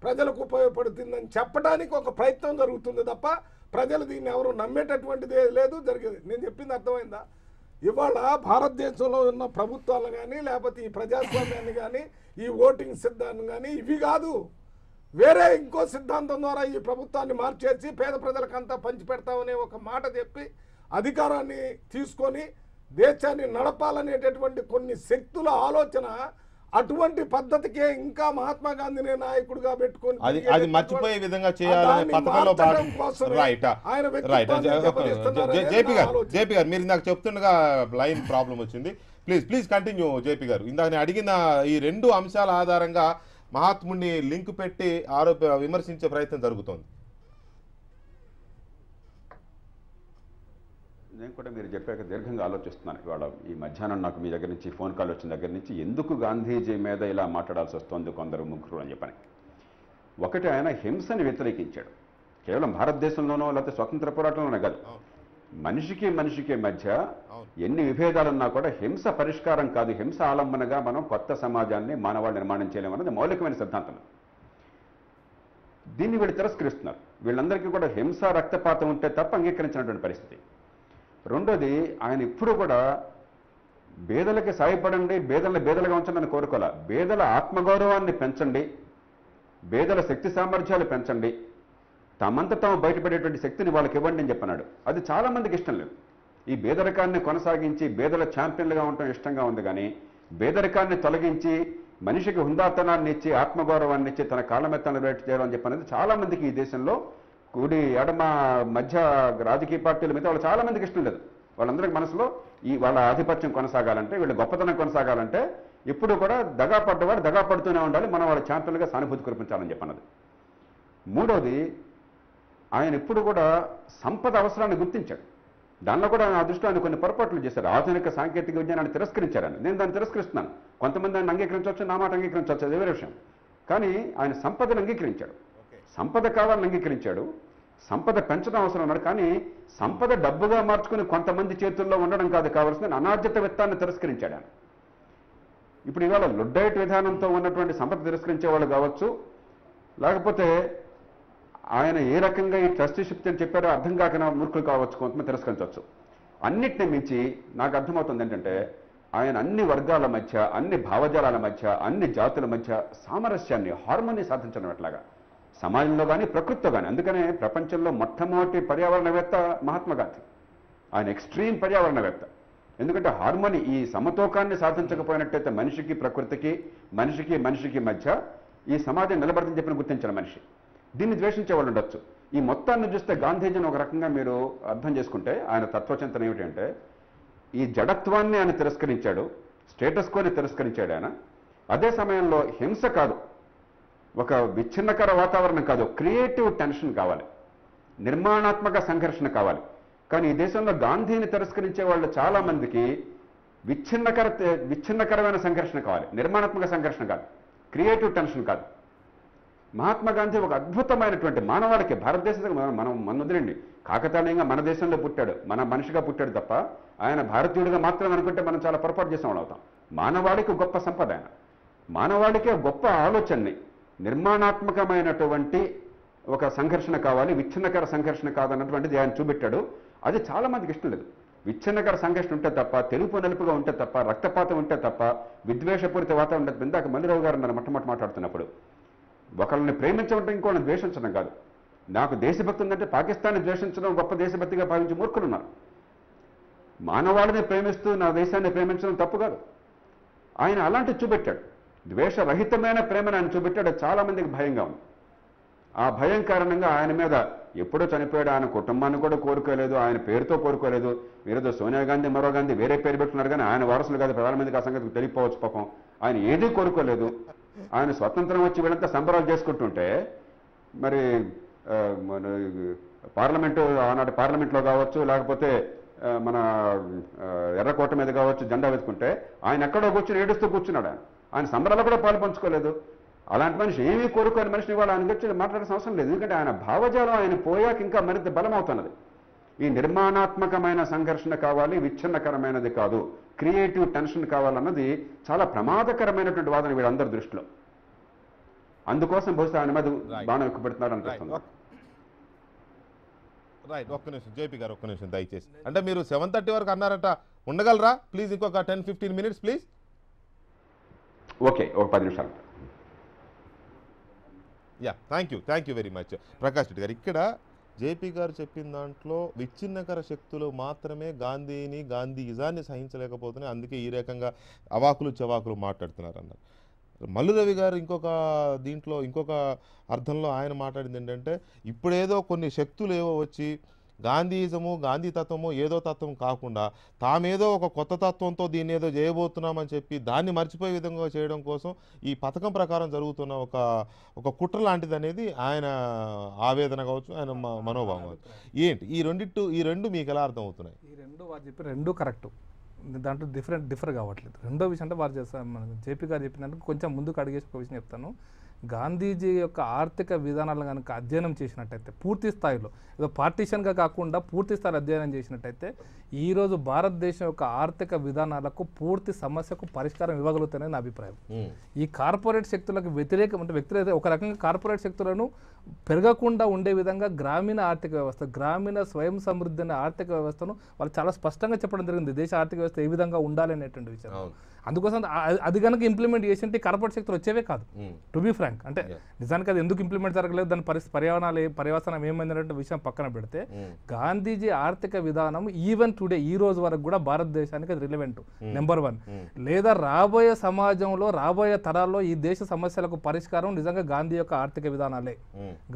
ప్రజలకు ఉపయోగపడుతుందని చెప్పడానికి ఒక ప్రయత్నం జరుగుతుంది తప్ప ప్రజలు దీన్ని ఎవరు నమ్మేటటువంటిది లేదు జరిగేది. నేను చెప్పింది అర్థమైందా? ఇవాళ భారతదేశంలో ఉన్న ప్రభుత్వాలు కానీ లేకపోతే ఈ ప్రజాస్వామ్యాన్ని కానీ ఈ ఓటింగ్ సిద్ధాంతం కానీ ఇవి కాదు, వేరే ఇంకో సిద్ధాంతం ద్వారా ఈ ప్రభుత్వాన్ని మార్చేసి పేద ప్రజలకంతా పంచిపెడతామనే ఒక మాట చెప్పి అధికారాన్ని తీసుకొని దేశాన్ని నడపాలనేటటువంటి కొన్ని శక్తుల ఆలోచన, అటువంటి పద్ధతికే ఇంకా మహాత్మా గాంధీని నాయకుడిగా పెట్టుకొని అది మర్చిపోయే విధంగా చేయాలనే పథకంలో జేపీ గారు మీరు ఇందాక చెప్తుండగా లైన్ ప్రాబ్లం వచ్చింది. ప్లీజ్ కంటిన్యూ జేపీ గారు. ఇందాక నేను అడిగిన ఈ 2 అంశాల ఆధారంగా మహాత్ముడిని లింక్ పెట్టి విమర్శించే ప్రయత్నం జరుగుతోంది. నేను కూడా మీరు చెప్పాక దీర్ఘంగా ఆలోచిస్తున్నాను. ఇవాళ ఈ మధ్యాహ్నం నాకు మీ దగ్గర నుంచి ఫోన్ కాల్ వచ్చిన దగ్గర నుంచి ఎందుకు గాంధీజీ మీద ఇలా మాట్లాడాల్సి వస్తుంది కొందరు ముగ్గురు అని చెప్పని. ఒకటి, ఆయన హింసని వ్యతిరేకించాడు. కేవలం భారతదేశంలోనో లేకపోతే స్వతంత్ర పోరాటంలోనే కాదు, మనిషికి మధ్య ఎన్ని విభేదాలున్నా కూడా హింస పరిష్కారం కాదు, హింస ఆలంబనగా మనం కొత్త సమాజాన్ని మానవాళి నిర్మాణం చేయలేమన్నది మౌలికమైన సిద్ధాంతం. దీన్ని వీళ్ళు తిరస్కరిస్తున్నారు. వీళ్ళందరికీ కూడా హింస రక్తపాతం ఉంటే తప్ప అంగీకరించినటువంటి పరిస్థితి. రెండోది, ఆయన ఇప్పుడు కూడా పేదలకి సాయపడండి, బేదలుగా ఉంచండి అని కోరుకోలే. పేదల ఆత్మగౌరవాన్ని పెంచండి, పేదల శక్తి సామర్థ్యాలు పెంచండి, తమంత తాము బయటపడేటువంటి శక్తిని వాళ్ళకి ఇవ్వండి అని చెప్పన్నాడు. అది చాలా మందికి ఇష్టం లేదు. ఈ పేదరికాన్ని కొనసాగించి పేదల ఛాంపియన్లుగా ఉండటం ఇష్టంగా ఉంది, కానీ పేదరికాన్ని తొలగించి మనిషికి హుందాతనాన్ని ఇచ్చి ఆత్మగౌరవాన్ని ఇచ్చి తన కాళ్ళ మీద నిలబెట్టి చేయడం అని చెప్పనేది చాలా మందికి ఈ దేశంలో కుడి ఎడమ మధ్య రాజకీయ పార్టీల మీద వాళ్ళు చాలా మందికి ఇష్టం లేదు. వాళ్ళందరికీ మనసులో వాళ్ళ ఆధిపత్యం కొనసాగాలంటే, వీళ్ళ గొప్పతనం కొనసాగాలంటే ఇప్పుడు కూడా దగా పడ్డవాడు దగా పడుతూనే ఉండాలి, మనం వాళ్ళ ఛాంపియన్లుగా సానుభూతి కురిపించాలని చెప్పన్నది. మూడోది, ఆయన ఇప్పుడు కూడా సంపద అవసరాన్ని గుర్తించాడు. దానిలో కూడా నా దృష్టిలో ఆయన కొన్ని పొరపాట్లు చేశారు. ఆధునిక సాంకేతిక విజ్ఞానాన్ని తిరస్కరించారని నేను దాన్ని తిరస్కరిస్తున్నాను. కొంతమంది ఆయన అంగీకరించవచ్చు, నా మాట అంగీకరించవచ్చు, అది వేరే విషయం. కానీ ఆయన సంపదను అంగీకరించాడు, సంపద కావాలని అంగీకరించాడు, సంపద పెంచడం అవసరం అన్నాడు. కానీ సంపద డబ్బుగా మార్చుకుని కొంతమంది చేతుల్లో ఉండడం కాదు కావాల్సిన అనార్జిత విత్తాన్ని తిరస్కరించాడు ఆయన. ఇప్పుడు ఇవాళ లుడ్డైట్ విధానంతో ఉన్నటువంటి సంపద తిరస్కరించే వాళ్ళు కావచ్చు, లేకపోతే ఆయన ఏ రకంగా ఈ ట్రస్టీషిప్ అని చెప్పారో అర్థం కాకనా మూర్ఖులు కావచ్చు, కొంతమంది తిరస్కరించవచ్చు. అన్నిటిని మించి నాకు అర్థమవుతుంది ఏంటంటే ఆయన అన్ని వర్గాల మధ్య, అన్ని భావజాలాల మధ్య, అన్ని జాతుల మధ్య సామరస్యాన్ని, హార్మోని సాధించడం ఎట్లాగా సమాజంలో కానీ ప్రకృతితో కానీ. అందుకనే ప్రపంచంలో మొట్టమొదటి పర్యావరణవేత్త మహాత్మా గాంధీ. ఆయన ఎక్స్ట్రీమ్ పర్యావరణవేత్త. ఎందుకంటే హార్మోని, ఈ సమతూకాన్ని సాధించకపోయినట్టయితే మనిషికి ప్రకృతికి, మనిషికి మధ్య ఈ సమాజం నిలబడదని చెప్పిన గుర్తించిన మనిషి. దీన్ని ద్వేషించే వాళ్ళు ఉండొచ్చు. ఈ మొత్తాన్ని చూస్తే గాంధీజీని ఒక రకంగా మీరు అర్థం చేసుకుంటే ఆయన తత్వచింతన ఏమిటంటే, ఈ జడత్వాన్ని ఆయన తిరస్కరించాడు, స్టేటస్ కోని తిరస్కరించాడు ఆయన. అదే సమయంలో హింస కాదు, ఒక విచ్ఛిన్నకర వాతావరణం కాదు, క్రియేటివ్ టెన్షన్ కావాలి, నిర్మాణాత్మక సంఘర్షణ కావాలి. కానీ ఈ దేశంలో గాంధీని తిరస్కరించే వాళ్ళు చాలా మందికి విచ్ఛిన్నకరమైన సంఘర్షణ కావాలి, నిర్మాణాత్మక సంఘర్షణ కాదు, క్రియేటివ్ టెన్షన్ కాదు. మహాత్మా గాంధీ ఒక అద్భుతమైనటువంటి మానవాళికి, భారతదేశం మన వదిలేండి, కాకతాళీయంగా మన దేశంలో పుట్టాడు, మన మనిషిగా పుట్టాడు తప్ప ఆయన భారతీయుడిగా మాత్రం అనుకుంటే మనం చాలా పొరపాటు చేసిన వాళ్ళు అవుతాం. మానవాళికి గొప్ప సంపద ఆయన, మానవాళికి గొప్ప ఆలోచనని, నిర్మాణాత్మకమైనటువంటి ఒక సంఘర్షణ కావాలి, విచ్ఛిన్నకర సంఘర్షణ కాదన్నటువంటిది ఆయన చూపెట్టాడు. అది చాలా మందికి ఇష్టం లేదు. విచ్ఛిన్నకర సంఘర్షణ ఉంటే తప్ప, తెలుపు నలుపుగా ఉంటే తప్ప, రక్తపాతం ఉంటే తప్ప, విద్వేషపూరిత వాతావరణం. ఇందాక మల్లిరావు గారు నన్ను మొట్టమొదటి మాట్లాడుతున్నప్పుడు ఒకళ్ళని ప్రేమించడం ఇంకోళ్ళని ద్వేషించడం కాదు. నాకు దేశభక్తి ఉందంటే పాకిస్తాన్ని ద్వేషించడం గొప్ప దేశభక్తిగా భావించి మూర్ఖులు ఉన్నారు. మానవాళిని ప్రేమిస్తూ నా దేశాన్ని ప్రేమించడం తప్పు కాదు. ఆయన అలాంటి చూపెట్టాడు, ద్వేషరహితమైన ప్రేమను ఆయన చూపెట్టాడు. చాలా మందికి భయంగా ఉంది. ఆ భయం కారణంగా ఆయన మీద ఎప్పుడో చనిపోయాడు, ఆయన కుటుంబాన్ని కూడా కోరుకోలేదు, ఆయన పేరుతో కోరుకోలేదు. మీరేదో సోనియా గాంధీ మరో గాంధీ వేరే పేరు పెట్టుకున్నారు కానీ ఆయన వారసులు కాదు, ప్రధానమంత్రికి ఆ సంగతి తెలియపోవచ్చు పాపం. ఆయన ఏదీ కోరుకోలేదు. ఆయన స్వతంత్రం వచ్చి వీళ్ళంతా సంబరాలు చేసుకుంటుంటే మరి పార్లమెంటు ఆనాటి పార్లమెంట్లో కావచ్చు, లేకపోతే మన ఎర్రకోట మీద కావచ్చు జెండా వెతుకుంటే ఆయన ఎక్కడో కూర్చుని ఏడుస్తూ కూర్చున్నాడు. ఆయన సంబరాలు కూడా పాలు పంచుకోలేదు. అలాంటి మనిషి ఏమీ కోరుకోని మనిషిని ఇవాళ ఆయన గురించి మాట్లాడాల్సిన అవసరం లేదు. ఎందుకంటే ఆయన భావజాలం ఆయన పోయాక ఇంకా మరింత బలమవుతున్నది. ఈ నిర్మాణాత్మకమైన సంఘర్షణ కావాలి, విచ్ఛిన్నకరమైనది కాదు, క్రియేటివ్ టెన్షన్ కావాలన్నది చాలా ప్రమాదకరమైనటువంటి వాదన వీళ్ళందరి దృష్టిలో. అందుకోసం బహుశా ఆయన మీద బాణం ఎక్కుపెడుతున్నారు అనిపిస్తుంది. రైట్, ఒక్క నిమిషం జేపీ గారు, ఒక్క నిమిషం దయచేసి. అంటే మీరు 7:30 వరకు అన్నారట, ఉండగలరా ప్లీజ్? ఇంకొక 10-15 minutes ప్లీజ్. ఓకే, ఒక 10 నిమిషాలు. Yeah, thank you very much Prakash Reddy గారు. ఇక్కడ జేపీ గారు చెప్పిన దాంట్లో విచ్ఛిన్నకర శక్తులు మాత్రమే గాంధీయిజాన్ని సహించలేకపోతున్నాయి, అందుకే ఈ రకంగా అవాకులు చవాకులు మాట్లాడుతున్నారు అన్నారు. మల్లు రవి గారు ఇంకొక అర్థంలో ఆయన మాట్లాడింది ఏంటంటే, ఇప్పుడేదో కొన్ని శక్తులు ఏవో వచ్చి గాంధీయిజము గాంధీ తత్వము ఏదో తత్వం కాకుండా తామేదో ఒక కొత్త తత్వంతో దీన్ని ఏదో చేయబోతున్నామని చెప్పి దాన్ని మర్చిపోయే విధంగా చేయడం కోసం ఈ పథకం ప్రకారం జరుగుతున్న ఒక కుట్ర లాంటిది అనేది ఆయన ఆవేదన కావచ్చు, ఆయన మనోభావం కావచ్చు. ఏంటి ఈ రెండు మీకు ఎలా అర్థం అవుతున్నాయి? ఈ రెండు వారు చెప్పి రెండు కరెక్ట్, దాంట్లో డిఫర్ కావట్లేదు. రెండో విషయం అంటే వారు చేస్తారు, మన జేపీ గారు చెప్పినట్టు కొంచెం ముందుకు అడిగేసి ఒక విషయం చెప్తాను. గాంధీజీ యొక్క ఆర్థిక విధానాలు కనుక అధ్యయనం చేసినట్టయితే పూర్తి స్థాయిలో, ఏదో పార్టీషన్గా కాకుండా పూర్తి స్థాయిలో అధ్యయనం చేసినట్టయితే ఈరోజు భారతదేశం యొక్క ఆర్థిక విధానాలకు పూర్తి సమస్యకు పరిష్కారం ఇవ్వగలుగుతాయని నా అభిప్రాయం. ఈ కార్పొరేట్ శక్తులకు వ్యతిరేకం అంటే ఒక రకంగా కార్పొరేట్ శక్తులను పెరగకుండా ఉండే విధంగా గ్రామీణ ఆర్థిక వ్యవస్థ, గ్రామీణ స్వయం సమృద్ధి అనే ఆర్థిక వ్యవస్థను వాళ్ళు చాలా స్పష్టంగా చెప్పడం జరిగింది, దేశ ఆర్థిక వ్యవస్థ ఏ విధంగా ఉండాలి అనేటువంటి విషయం. అందుకోసం అది కనుక ఇంప్లిమెంట్ చేసింటే కార్పొరేట్ శక్తులు వచ్చేవే కాదు. టు బీ ఫ్రాంక్, అంటే నిజానికి అది ఎందుకు ఇంప్లిమెంట్ జరగలేదు, దాని పర్యవసానం ఏమైందనే విషయం పక్కన పెడితే గాంధీజీ ఆర్థిక విధానం ఈవెన్ టుడే ఈ రోజు వరకు కూడా భారతదేశానికి అది రిలవెంట్. నెంబర్ 1. లేదా రాబోయే సమాజంలో రాబోయే తరాల్లో ఈ దేశ సమస్యలకు పరిష్కారం నిజంగా గాంధీ యొక్క ఆర్థిక విధానాలే.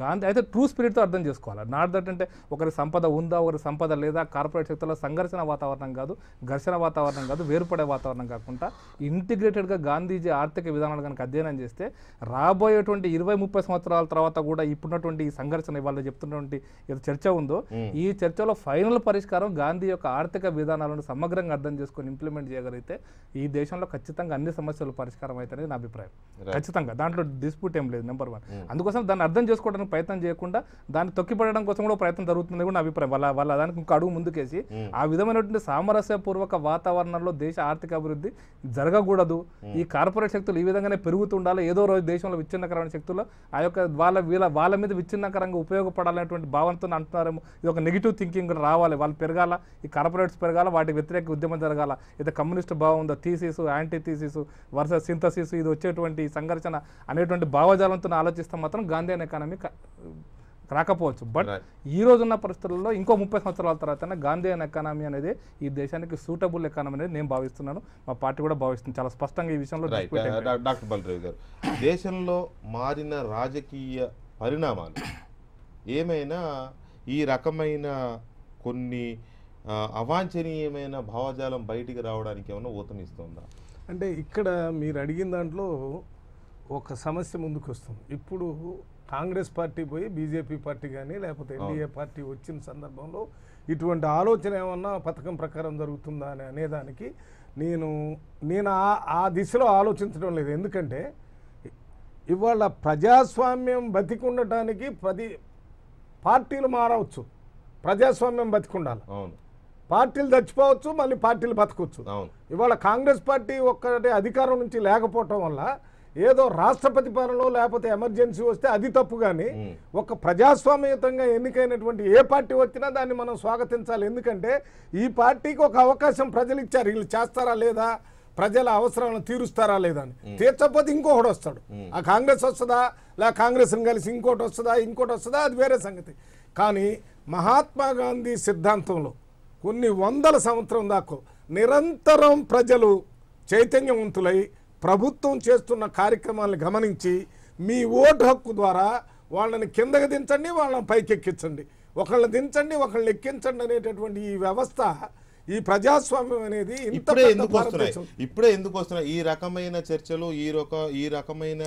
గాంధీ అయితే ట్రూ స్పిరిట్తో అర్థం చేసుకోవాలి. నాట్ దట్ అంటే ఒకరి సంపద ఉందా ఒకరి సంపద లేదా, కార్పొరేట్ శక్తుల సంఘర్షణ వాతావరణం కాదు, ఘర్షణ వాతావరణం కాదు, వేరుపడే వాతావరణం కాకుండా ఇంటిగ్రేటెడ్గా గాంధీజీ ఆర్థిక విధానాలు కనుక అధ్యయనం చేస్తే రాబోయేటువంటి 20-30 సంవత్సరాల తర్వాత కూడా ఇప్పుడున్నటువంటి ఈ సంఘర్షణ ఇవాళ చెప్తున్నటువంటి చర్చ ఉందో ఈ చర్చలో ఫైనల్ పరిష్కారం గాంధీ యొక్క ఆర్థిక విధానాలను సమగ్రంగా అర్థం చేసుకొని ఇంప్లిమెంట్ చేయగలిగితే ఈ దేశంలో ఖచ్చితంగా అన్ని సమస్యలు పరిష్కారం అవుతాయని నా అభిప్రాయం. ఖచ్చితంగా దాంట్లో డిస్ప్యూట్ ఏం లేదు. నెంబర్ 1. అందుకోసం దాన్ని అర్థం చేసుకోవడానికి ప్రయత్నం చేయకుండా దాన్ని తొక్కిపడడం కోసం కూడా ప్రయత్నం జరుగుతుంది కూడా నా అభిప్రాయం. వాళ్ళ దానికి ఇంకో అడుగు ముందుకేసి ఆ విధమైనటువంటి సామరస్యపూర్వక వాతావరణంలో దేశ ఆర్థిక అభివృద్ధి జరగకూడదు, ఈ కార్పొరేట్ శక్తులు ఈ విధంగానే పెరుగుతుండాలి, ఏదో రోజు దేశంలో విచ్ఛిన్నకరమైన శక్తులు ఆ యొక్క వాళ్ళ మీద విచ్ఛిన్నకరంగా ఉపయోగపడాలనేటువంటి భావనతో అంటున్నారేమో. ఇది ఒక నెగిటివ్ థింకింగ్ రావాలి, వాళ్ళు పెరగాల, ఈ కార్పొరేట్స్ పెరగాల, వాటి వ్యతిరేక ఉద్యమం జరగాల. ఇది కమ్యూనిస్ట్ భావం ఉందో, thesis anti thesis versus synthesis, ఇది వచ్చేటువంటి సంఘర్షణ అనేటువంటి భావజాలంతో ఆలోచిస్తే మాత్రం గాంధీయన్ ఎకానమీ రాకపోవచ్చు. బట్ ఈ రోజున్న పరిస్థితుల్లో ఇంకో 30 సంవత్సరాల తర్వాత గాంధీయన్ ఎకానమీ అనేది ఈ దేశానికి సూటబుల్ ఎకానమీ అనేది నేను భావిస్తున్నాను, మా పార్టీ కూడా భావిస్తుంది చాలా స్పష్టంగా ఈ విషయంలో. డాక్టర్ బలరావు గారు, దేశంలో మారిన రాజకీయ పరిణామాలు ఏమైనా ఈ రకమైన కొన్ని అవాంఛనీయమైన భావజాలం బయటికి రావడానికి ఏమైనా ఊతమిస్తుందా? అంటే ఇక్కడ మీరు అడిగిన దాంట్లో ఒక సమస్య ముందుకు వస్తుంది. ఇప్పుడు కాంగ్రెస్ పార్టీ పోయి బీజేపీ పార్టీ కానీ లేకపోతే ఎన్డీఏ పార్టీ వచ్చిన సందర్భంలో ఇటువంటి ఆలోచన ఏమన్నా పథకం ప్రకారం జరుగుతుందా అని అనేదానికి నేను ఆ దిశలో ఆలోచించడం లేదు. ఎందుకంటే ఇవాళ ప్రజాస్వామ్యం బతికుండటానికి పార్టీలు మారవచ్చు, ప్రజాస్వామ్యం బతికుండాలి. పార్టీలు చచ్చిపోవచ్చు, మళ్ళీ పార్టీలు బతకవచ్చు. ఇవాళ కాంగ్రెస్ పార్టీ ఒక్కటే అధికారం నుంచి లేకపోవటం వల్ల ఏదో రాష్ట్రపతి పాలనలో లేకపోతే ఎమర్జెన్సీ వస్తే అది తప్పు, కానీ ఒక ప్రజాస్వామ్యయుతంగా ఎన్నికైనటువంటి ఏ పార్టీ వచ్చినా దాన్ని మనం స్వాగతించాలి. ఎందుకంటే ఈ పార్టీకి ఒక అవకాశం ప్రజలు ఇచ్చారు, వీళ్ళు చేస్తారా లేదా, ప్రజల అవసరాలను తీరుస్తారా లేదా అని. తీర్చకపోతే ఇంకొకటి వస్తాడు, ఆ కాంగ్రెస్ వస్తుందా లేక కాంగ్రెస్ని కలిసి ఇంకోటి వస్తుందా అది వేరే సంగతి. కానీ మహాత్మా గాంధీ సిద్ధాంతంలో కొన్ని వందల సంవత్సరం దాకా నిరంతరం ప్రజలు చైతన్యవంతులై ప్రభుత్వం చేస్తున్న కార్యక్రమాలను గమనించి మీ ఓటు హక్కు ద్వారా వాళ్ళని కిందకి దించండి, వాళ్ళని పైకి ఎక్కించండి, ఒకళ్ళని దించండి ఒకళ్ళని ఎక్కించండి అనేటటువంటి ఈ వ్యవస్థ, ఈ ప్రజాస్వామ్యం అనేది ఇప్పుడే ఎందుకు వస్తున్నాయి ఈ రకమైన చర్చలు, ఈ రకమైన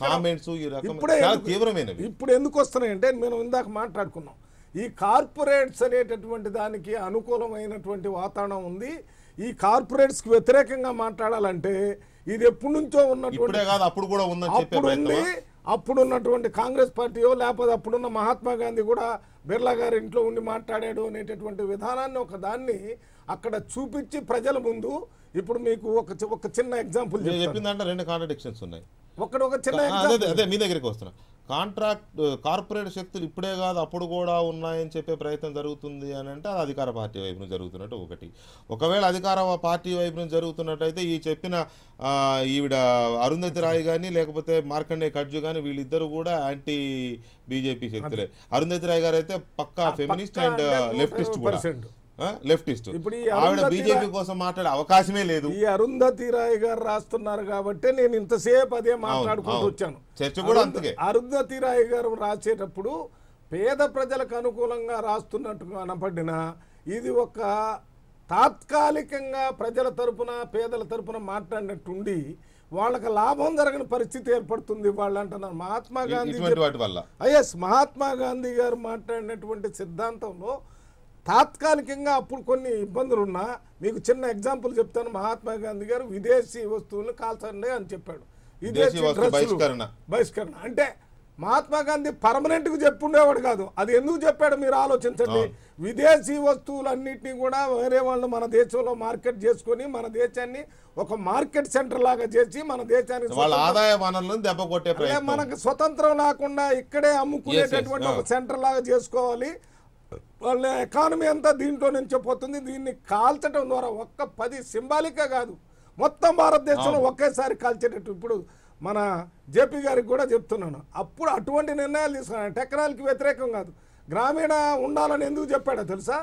కామెంట్స్, ఈ రకమైన తీవ్రమైనవి ఇప్పుడు ఎందుకు వస్తున్నాయి అంటే మేము ఇందాక మాట్లాడుకున్నాం, ఈ కార్పొరేట్స్ అనేటటువంటి దానికి అనుకూలమైనటువంటి వాతావరణం ఉంది. ఈ కార్పొరేట్స్కి వ్యతిరేకంగా మాట్లాడాలంటే ఇది ఎప్పటి నుంచో ఉన్నటువంటి అప్పుడున్నటువంటి కాంగ్రెస్ పార్టీయో లేకపోతే అప్పుడున్న మహాత్మా గాంధీ కూడా బిర్లా గారి ఇంట్లో ఉండి మాట్లాడాడు అనేటటువంటి విధానాన్ని ఒక దాన్ని అక్కడ చూపించి ప్రజల ముందు ఇప్పుడు మీకు ఒక చిన్న ఎగ్జాంపుల్ చెప్పిందంటే 2 కాంట్రడిక్షన్స్ ఉన్నాయి. ఒక చిన్న అదే మీ దగ్గరికి వస్తున్నా. కార్పొరేట్ శక్తులు ఇప్పుడే కాదు అప్పుడు కూడా ఉన్నాయని చెప్పే ప్రయత్నం జరుగుతుంది అని అంటే అది అధికార పార్టీ వైపు నుంచి జరుగుతున్నట్టు ఒకటి. ఒకవేళ అధికార పార్టీ వైపు నుంచి జరుగుతున్నట్టయితే ఈ చెప్పిన ఈవిడ అరుంధతి రాయ్ కానీ లేకపోతే మార్కండే కడ్జు కానీ వీళ్ళిద్దరు కూడా యాంటీ బీజేపీ శక్తులే. అరుంధతి రాయ్ గారు అయితే పక్కా ఫెమినిస్ట్ అండ్ లెఫ్టిస్ట్ కూడా, లెఫ్టిస్ట్. ఇప్పుడు ఆవిడ బీజేపీ కోసం మాట్లాడే అవకాశమే లేదు. ఈ అరుంధతి రాయ్ గారు రాస్తున్నారు కాబట్టి నేను ఇంతసేపు అదే మాట్లాడుకుంటూ వచ్చాను. చర్చ కూడా అంతకే. అరుంధతి రాయ్ గారు రాసేటప్పుడు పేద ప్రజలకు అనుకూలంగా రాస్తున్నట్టుగా కనపడినా ఇది ఒక తాత్కాలికంగా ప్రజల తరపున పేదల తరపున మాట్లాడినట్టుండి వాళ్ళకి లాభం జరగని పరిస్థితి ఏర్పడుతుంది వాళ్ళు అంటున్నారు. మహాత్మా గాంధీ మహాత్మా గాంధీ గారు మాట్లాడినటువంటి సిద్ధాంతంలో తాత్కాలికంగా అప్పుడు కొన్ని ఇబ్బందులు ఉన్నా మీకు చిన్న ఎగ్జాంపుల్ చెప్తాను. మహాత్మా గాంధీ గారు విదేశీ వస్తువులను కాల్చండి అని చెప్పాడు. విదేశీ బహిష్కరణ అంటే మహాత్మా గాంధీ పర్మనెంట్గా చెప్పుండేవాడు కాదు. అది ఎందుకు చెప్పాడు మీరు ఆలోచించండి. విదేశీ వస్తువులన్నింటినీ కూడా వేరే వాళ్ళు మన దేశంలో మార్కెట్ చేసుకొని మన దేశాన్ని ఒక మార్కెట్ సెంటర్ లాగా చేసి మన దేశానికి ఆదాయ వనరులను దెబ్బ కొట్టే ప్రయత్నం, మనకు స్వతంత్రం లేకుండా ఇక్కడే అమ్ముకునేటటువంటి ఒక సెంటర్ లాగా చేసుకోవాలి. వాళ్ళ ఎకానమీ అంతా దీంట్లో నుంచే పోతుంది. దీన్ని కాల్చడం ద్వారా 10 సింబాలిక్గా కాదు మొత్తం భారతదేశంలో ఒకేసారి కాల్చేటట్టు ఇప్పుడు మన జేపీ గారికి కూడా చెప్తున్నాను. అప్పుడు అటువంటి నిర్ణయాలు తీసుకున్నాను. టెక్నాలజీకి వ్యతిరేకం కాదు, గ్రామీణ ఉండాలని ఎందుకు చెప్పాడో తెలుసా?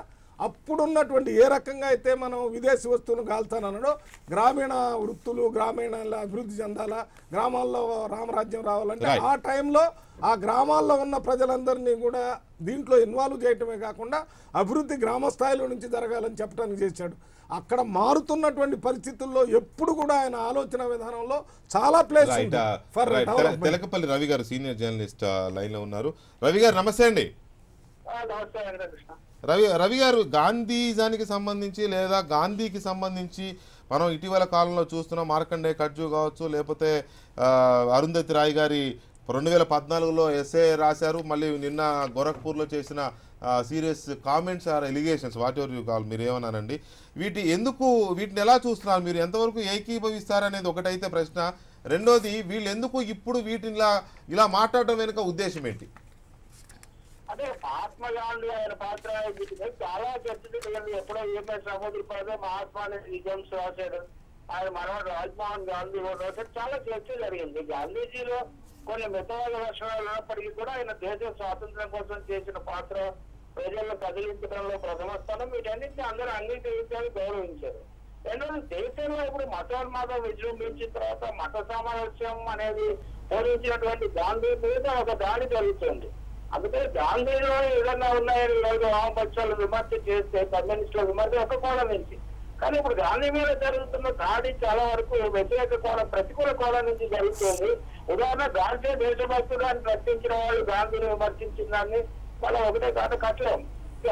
అప్పుడున్నటువంటి ఏ రకంగా అయితే మనం విదేశీ వస్తువులను కాల్చానన్నాడో గ్రామీణ వృత్తులు గ్రామీణ అభివృద్ధి చెందాలా, గ్రామాల్లో రామరాజ్యం రావాలంటే ఆ టైంలో ఆ గ్రామాల్లో ఉన్న ప్రజలందరినీ కూడా దీంట్లో ఇన్వాల్వ్ చేయటమే కాకుండా అభివృద్ధి గ్రామ స్థాయిలో నుంచి జరగాలని చెప్పడానికి చేశాడు. అక్కడ మారుతున్నటువంటి పరిస్థితుల్లో ఎప్పుడు కూడా ఆయన ఆలోచన విధానంలో చాలా ప్లేస్. తెలకపల్లి రవి గారు సీనియర్ జర్నలిస్ట్ లైన్ లో ఉన్నారు. రవి గారు నమస్తే అండి. రవి గారు, గాంధీజానికి సంబంధించి లేదా గాంధీకి సంబంధించి మనం ఇటీవల కాలంలో చూస్తున్నాం. మార్కండే కడ్జు కావచ్చు, లేకపోతే అరుంధతి రాయ్ గారి 2014లో ఎస్ఏ రాశారు. మళ్ళీ నిన్న గోరఖ్పూర్లో చేసిన serious comments or allegations, whatever you call, మీరు ఏమన్నారండి? వీటిని ఎలా చూస్తున్నారు మీరు? ఎంతవరకు ఏకీభవిస్తారనేది ఒకటైతే ప్రశ్న. రెండోది, వీళ్ళు ఎందుకు ఇప్పుడు వీటిని ఇలా మాట్లాడడం వెనుక ఉద్దేశం ఏంటి? అదే మహాత్మా గాంధీ ఆయన పాత్ర చాలా చర్చలు జరిగింది. ఎప్పుడో యూఎస్ సముద్రపడే మహాత్మా నిజమ్స్ రాశాడు, ఆయన మనవాడు రాజ్మోహన్ గాంధీ కూడా రాశాడు. చాలా చర్చ జరిగింది. గాంధీజీలో కొన్ని మితవాద లక్షణాలు ఉన్నప్పటికీ కూడా ఆయన దేశ స్వాతంత్ర్యం కోసం చేసిన పాత్ర, ప్రజలను కదిలించడంలో ప్రథమ స్థానం, వీటన్నింటినీ అందరూ అంగీకరించాలని గౌరవించారు. రెండోది, దేశంలో ఇప్పుడు మతోన్మాదం విజృంభించిన తర్వాత మత సామరస్యం అనేది పోలించినటువంటి గాంధీ మీద ఒక దాడి జరుగుతుంది. అందుకే గాంధీలో ఏదన్నా ఉన్నాయని ఈరోజు వామపక్షాలు విమర్శ చేస్తే కమ్యూనిస్టుల విమర్శ ఒక కోణం నుంచి, కానీ ఇప్పుడు గాంధీ మీద జరుగుతున్న దాడి చాలా వరకు వ్యతిరేక కోణం, ప్రతికూల కోణం నుంచి జరుగుతుంది. ఉదాహరణ, గాంధీ దేశభక్తుడాన్ని ప్రశ్నించిన వాళ్ళు గాంధీని విమర్శించిన దాన్ని మళ్ళీ ఒకటే కాదు కట్టలేం.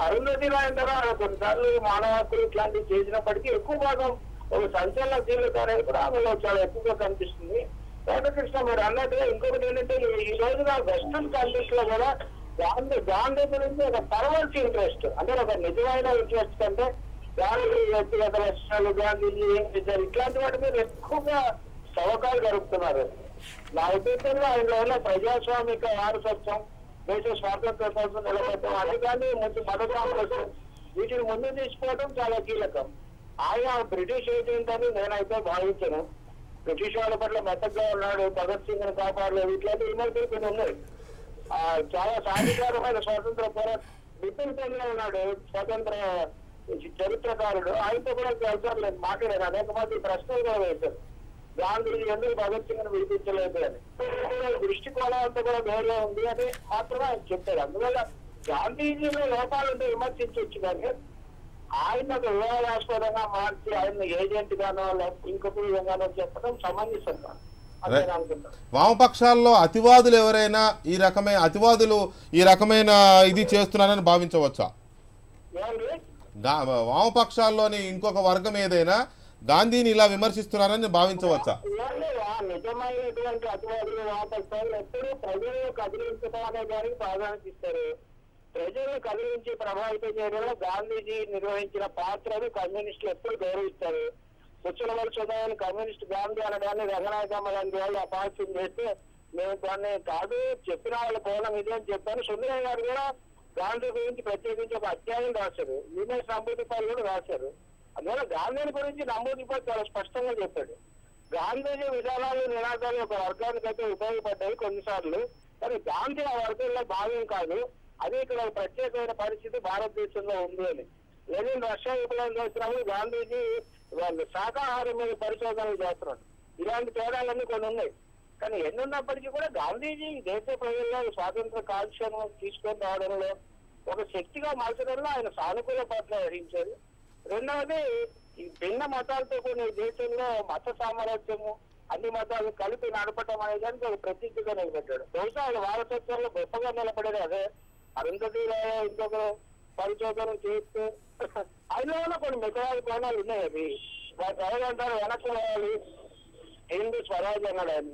అరుంధతి రాయ్ ద్వారా కొన్నిసార్లు మానవ హక్కులు ఇట్లాంటివి చేసినప్పటికీ ఎక్కువ భాగం ఒక సంచలనశీలత అనేది కూడా ఆమెలో చాలా ఎక్కువగా కనిపిస్తుంది. వెంకటకృష్ణ మీరు అన్నట్టుగా ఇంకొకటి ఏంటంటే, ఈ రోజున వెస్టర్న్ కంట్రీస్ లో కూడా గాంధీ గురించి ఒక పర్వర్స్ ఇంట్రెస్ట్, అంటే ఒక నిజమైన ఇంట్రెస్ట్ కంటే గాంధీ వ్యక్తిగత లక్షణాలు, గాంధీజీ ఏం చేశారు ఇట్లాంటి వాటి మీద ఎక్కువగా తవ్వకాలు జరుపుతున్నారు. నా ఉద్దేశంలో ఆయనలో ఉన్న ప్రజాస్వామిక వారసత్వం, దేశ స్వాతంత్ర్యం కోసం నిలబడటం, అందుకని మత సామరస్యం, వీటిని ముందు తీసుకోవడం చాలా కీలకం. ఆయన బ్రిటిష్ ఏజెంట్ అని నేనైతే భావించను. బ్రిటిష్ వాళ్ళ పట్ల మెత్తగా ఉన్నాడు, భగత్ సింగ్ ని కాపాడలేదు, ఇట్లాంటి విమర్శలు కొన్ని ఉన్నాయి. చాలా సాధికారమైన స్వాతంత్ర పోరాట బిపిన్ చంద్ర ఉన్నాడు, స్వాతంత్ర చరిత్రకారుడు. ఆయనతో కూడా ఒకసారి నేను మాట్లాడాను, అనేక మంది ప్రశ్నలు కూడా వేశారు. గాంధీజీ ఎందుకు భగత్ సింగ్ విడిపించలేదు అని దృష్టికోణం అంతా కూడా వేరే ఉంది అని మాత్రమే ఆయన చెప్పారు. అందువల్ల గాంధీజీలో లోపాలంటే విమర్శించవచ్చు, కానీ ఆయన వివాదాస్పదంగా మార్చి ఆయన ఏజెంట్ గానో ఇంకొక విధంగానో చెప్పడం సమంజసం కాదు అని నేను అనుకుంటాను. వామపక్షాల్లో అతివాదులు ఎవరైనా అతివాదులు ఈ రకమైన ఇది చేస్తున్నారని భావించవచ్చా? వామపక్షాల్లోని ఇంకొక వర్గం ఏదైనా గాంధీని ఇలా విమర్శిస్తున్నారని భావించవచ్చా? నిజమైనటువంటి అతివాదులు వామపక్షాలు ఎప్పుడూ ప్రజలను కదిలించడం అనే దానికి ప్రాధాన్యత ఇస్తారు. ప్రజలను కదిలించి ప్రభావితం చేయడంలో గాంధీజీ నిర్వహించిన పాత్రను కమ్యూనిస్టులు ఎప్పుడు గౌరవిస్తారు. పుచ్చలవలస సోదరులు కమ్యూనిస్ట్ గాంధీ అనడాన్ని రంగనాయకమ్మ గాంధీ వాళ్ళు అపహాస్యం చేస్తే మేము దాన్ని కాదు చెప్పిన వాళ్ళ కోణం ఇది అని చెప్పాను. సుందరయ్య గారు కూడా గాంధీ గురించి ప్రత్యేకించి ఒక అధ్యాయం రాశారు. యూనియన్ నంబూదిపాలు కూడా రాశారు. అందువల్ల గాంధీని గురించి నంబూదిపాలు చాలా స్పష్టంగా చెప్పాడు. గాంధీజీ విధానాలు నినాదాలు ఒక వర్గానికి అయితే ఉపయోగపడ్డాయి కొన్నిసార్లు, కానీ గాంధీ ఆ వర్గంలో భాగం కాదు. అది ఇక్కడ ప్రత్యేకమైన పరిస్థితి భారతదేశంలో ఉంది అని. లెనిన్ రష్యా విప్లవం చేస్తున్నప్పుడు గాంధీజీ వాళ్ళు శాకాహారం మీద పరిశోధనలు చేస్తున్నాడు. ఇలాంటి తేడాలన్నీ కొన్ని ఉన్నాయి. కానీ ఎన్నున్నప్పటికీ కూడా గాంధీజీ దేశ ప్రజల్లో స్వాతంత్ర కాల్క్షను తీసుకొని రావడంలో ఒక శక్తిగా మార్చడంలో ఆయన సానుకూల పాత్ర వహించారు. రెండవది ఈ భిన్న మతాలతో కొన్ని దేశంలో మత సామరస్యము అన్ని మతాలు కలిపి నడపడం అనే దానికి ఒక ప్రతీకగా నిలబెట్టాడు. బహుశా ఆయన వారసత్వంలో గొప్పగా నిలబడేది అదే. అరుంధతి ఇంకొక పరిశోధన చేస్తే ఆయనలో కొన్ని మిగతా కోణాలు ఉన్నాయి. అవి వాటి ఎవరంటారు వెనక్కి రావాలి, హిందూ స్వరాజ్ అన్నాడు ఆయన,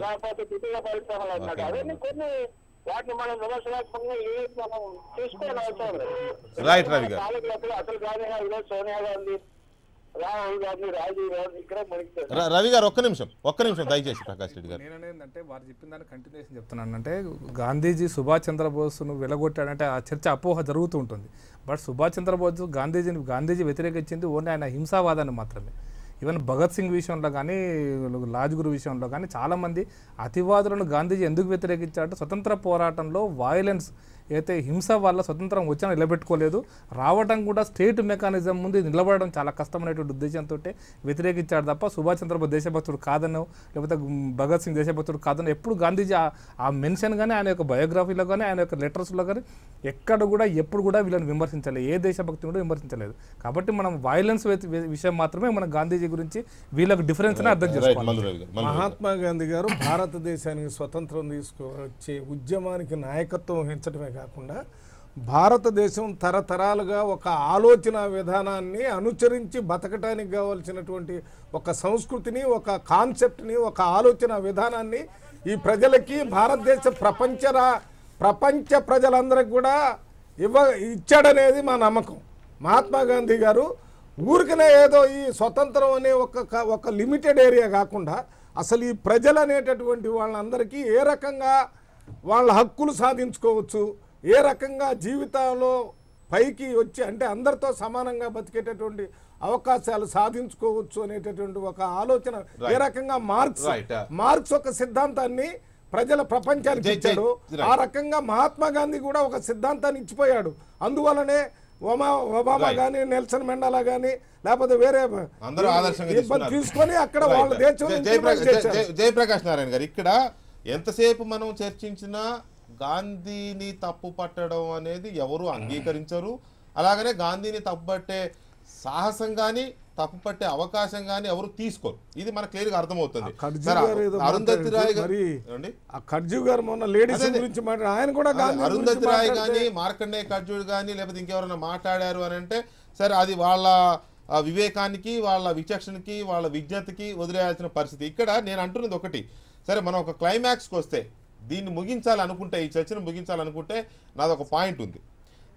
లేకపోతే ద్వితీయ పరిశ్రమలు అన్నాడు. అవన్నీ కొన్ని వాటిని మనం విమర్శనాత్మకంగా మనం తీసుకోవాల్సిన అవసరం లేదు. అసలు గాంధీ గారు, సోనియా గాంధీ, రాహుల్ గాంధీ, రాజీవ్ గాంధీ ఇక్కడ మునిగిపోయారు. రవి గారు ఒక్క నిమిషం దయచేసి ప్రకాష్ రెడ్డి గారు. నేనేంటంటే వారు చెప్పిన దాన్ని కంటిన్యూషన్ చెప్తున్నాను. అంటే గాంధీజీ సుభాష్ చంద్రబోస్ను వెలగొట్టాడంటే ఆ చర్చ అపోహ జరుగుతూ ఉంటుంది. బట్ సుభాష్ చంద్రబోస్ గాంధీజీ వ్యతిరేకించింది ఓన్లీ ఆయన హింసావాదాన్ని మాత్రమే. ఈవెన్ భగత్ సింగ్ విషయంలో కానీ రాజ్గురు విషయంలో కానీ చాలామంది అతివాదులను గాంధీజీ ఎందుకు వ్యతిరేకించారంటే స్వతంత్ర పోరాటంలో వాయిలెన్స్ అయితే హింస వల్ల స్వతంత్రం వచ్చినా నిలబెట్టుకోలేదు, రావడం కూడా స్టేట్ మెకానిజం ముందు నిలబడడం చాలా కష్టమైనటువంటి ఉద్దేశంతో వ్యతిరేకించాడు తప్ప సుభాష్ చంద్రబోస్ దేశభక్తుడు కాదనో లేకపోతే భగత్ సింగ్ దేశభక్తుడు కాదనో ఎప్పుడు గాంధీజీ ఆ మెన్షన్ కానీ ఆయన యొక్క బయోగ్రఫీలో కానీ ఆయన యొక్క లెటర్స్లో కానీ ఎక్కడ కూడా ఎప్పుడు కూడా వీళ్ళని విమర్శించలేదు, ఏ దేశభక్తిని కూడా విమర్శించలేదు. కాబట్టి మనం వైలెన్స్ విషయం మాత్రమే మన గాంధీజీ గురించి వీళ్ళకి డిఫరెన్స్ అర్థం చేసుకోవాలి. మహాత్మా గాంధీ గారు భారతదేశానికి స్వతంత్రం తీసుకువచ్చే ఉద్యమానికి నాయకత్వం వహించడమే కాకుండా భారతదేశం తరతరాలుగా ఒక ఆలోచన విధానాన్ని అనుసరించి బతకటానికి కావాల్సినటువంటి ఒక సంస్కృతిని, ఒక కాన్సెప్ట్ని, ఒక ఆలోచన విధానాన్ని ఈ ప్రజలకి భారతదేశ ప్రపంచ ప్రజలందరికీ కూడా ఇచ్చాడనేది మా నమ్మకం. మహాత్మా గాంధీ గారు ఊరికనే ఏదో ఈ స్వతంత్రం అనే ఒక లిమిటెడ్ ఏరియా కాకుండా అసలు ఈ ప్రజలు అనేటటువంటి వాళ్ళందరికీ ఏ రకంగా వాళ్ళ హక్కులు సాధించుకోవచ్చు, ఏ రకంగా జీవితంలో పైకి వచ్చి అంటే అందరితో సమానంగా బతికేటటువంటి అవకాశాలు సాధించుకోవచ్చు అనేటటువంటి ఒక ఆలోచన ఏ రకంగా మార్క్స్ ఒక సిద్ధాంతాన్ని ప్రజల ప్రపంచానికి ఇచ్చాడు. ఆ రకంగా మహాత్మా గాంధీ కూడా ఒక సిద్ధాంతాన్ని ఇచ్చిపోయాడు. అందువలనే ఒబామా కానీ, నెల్సన్ మండేలా కానీ, లేకపోతే వేరే తీసుకొని అక్కడ వాళ్ళ దేశం. జయప్రకాష్ నారాయణ గారు, ఇక్కడ ఎంతసేపు మనం చర్చించినా గాంధీని తప్పు పట్టడం అనేది ఎవరు అంగీకరించరు. అలాగనే గాంధీని తప్పుపట్టే సాహసం కానీ తప్పు పట్టే అవకాశం కానీ ఎవరు తీసుకోరు. ఇది మనకు క్లియర్గా అర్థమవుతుంది. అరుంధతి రాయ్ అరుంధతి రాయ్ కానీ, మార్కండేయ కర్జూడ్ కానీ, లేకపోతే ఇంకెవరైనా మాట్లాడారు అని అంటే సరే అది వాళ్ళ వివేకానికి, వాళ్ళ విచక్షణకి, వాళ్ళ విజ్ఞతకి వదిలేయాల్సిన పరిస్థితి. ఇక్కడ నేను అంటున్నది ఒకటి, సరే మనం ఒక క్లైమాక్స్కి వస్తే దీన్ని ముగించాలనుకుంటే, ఈ చర్చను ముగించాలనుకుంటే నాదొక పాయింట్ ఉంది.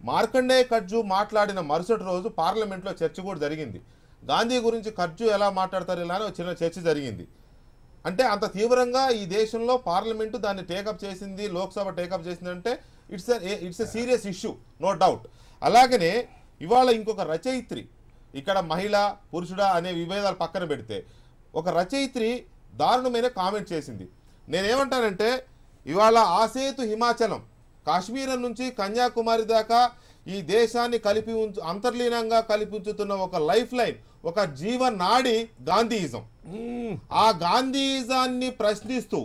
మార్కండేయ కర్జూ మాట్లాడిన మరుసటి రోజు పార్లమెంట్లో చర్చ కూడా జరిగింది. గాంధీ గురించి కర్జూ ఎలా మాట్లాడతారు ఇలా అని చిన్న చర్చ జరిగింది. అంటే అంత తీవ్రంగా ఈ దేశంలో పార్లమెంటు దాన్ని టేకప్ చేసింది, లోక్సభ టేకప్ చేసిందంటే it's a serious issue, no doubt. అలాగనే ఇవాళ ఇంకొక రచయిత్రి, ఇక్కడ మహిళ పురుషుడా అనే విభేదాలు పక్కన పెడితే ఒక రచయిత్రి దారుణమైన కామెంట్ చేసింది. నేనేమంటానంటే ఇవాళ ఆసేతు హిమాచలం, కాశ్మీరం నుంచి కన్యాకుమారి దాకా ఈ దేశాన్ని అంతర్లీనంగా కలిపి ఉంచుతున్న ఒక లైఫ్ లైన్, ఒక జీవనాడి గాంధీయిజం. ఆ గాంధీయిజాన్ని ప్రశ్నిస్తూ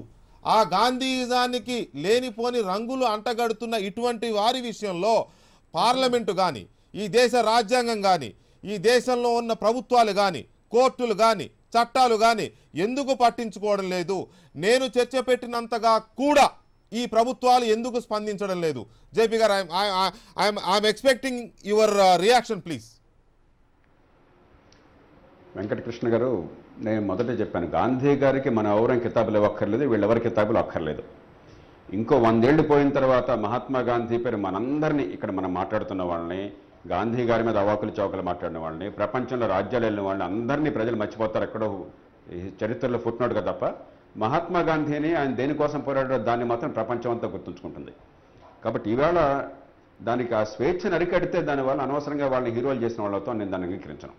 ఆ గాంధీయిజానికి లేనిపోని రంగులు అంటగడుతున్న ఇటువంటి వారి విషయంలో పార్లమెంటు కానీ, ఈ దేశ రాజ్యాంగం కానీ, ఈ దేశంలో ఉన్న ప్రభుత్వాలు కానీ, కోర్టులు కానీ, చట్టాలు కానీ ఎందుకు పట్టించుకోవడం లేదు? నేను చర్చ పెట్టినంతగా కూడా ఈ ప్రభుత్వాలు ఎందుకు స్పందించడం లేదు? జేపీ గారు, I'm expecting your reaction please. Venkatakrishna గారు, నేను మొదట చెప్పాను, గాంధీ గారికి మన ఎవరం కితాబులు ఇవ్వక్కర్లేదు, వీళ్ళెవరి కితాబులు అక్కర్లేదు. ఇంకో 100 ఏళ్ళు పోయిన తర్వాత మహాత్మా గాంధీ పేరు మనందరినీ, ఇక్కడ మనం మాట్లాడుతున్న వాళ్ళని, గాంధీ గారి మీద అవాకులు చౌకలు మాట్లాడిన వాళ్ళని, ప్రపంచంలో రాజ్యాలు వెళ్ళిన వాళ్ళని అందరినీ ప్రజలు మర్చిపోతారు ఎక్కడో చరిత్రలో ఫుట్నోట్గా తప్ప. మహాత్మా గాంధీని ఆయన దేనికోసం పోరాడారో దాన్ని మాత్రం ప్రపంచం అంతా గుర్తుంచుకుంటుంది. కాబట్టి ఈవేళ దానికి ఆ స్వేచ్ఛను అరికడితే దానివల్ల అనవసరంగా వాళ్ళని హీరోలు చేసిన వాళ్ళతో నేను దాన్ని అంగీకరించను.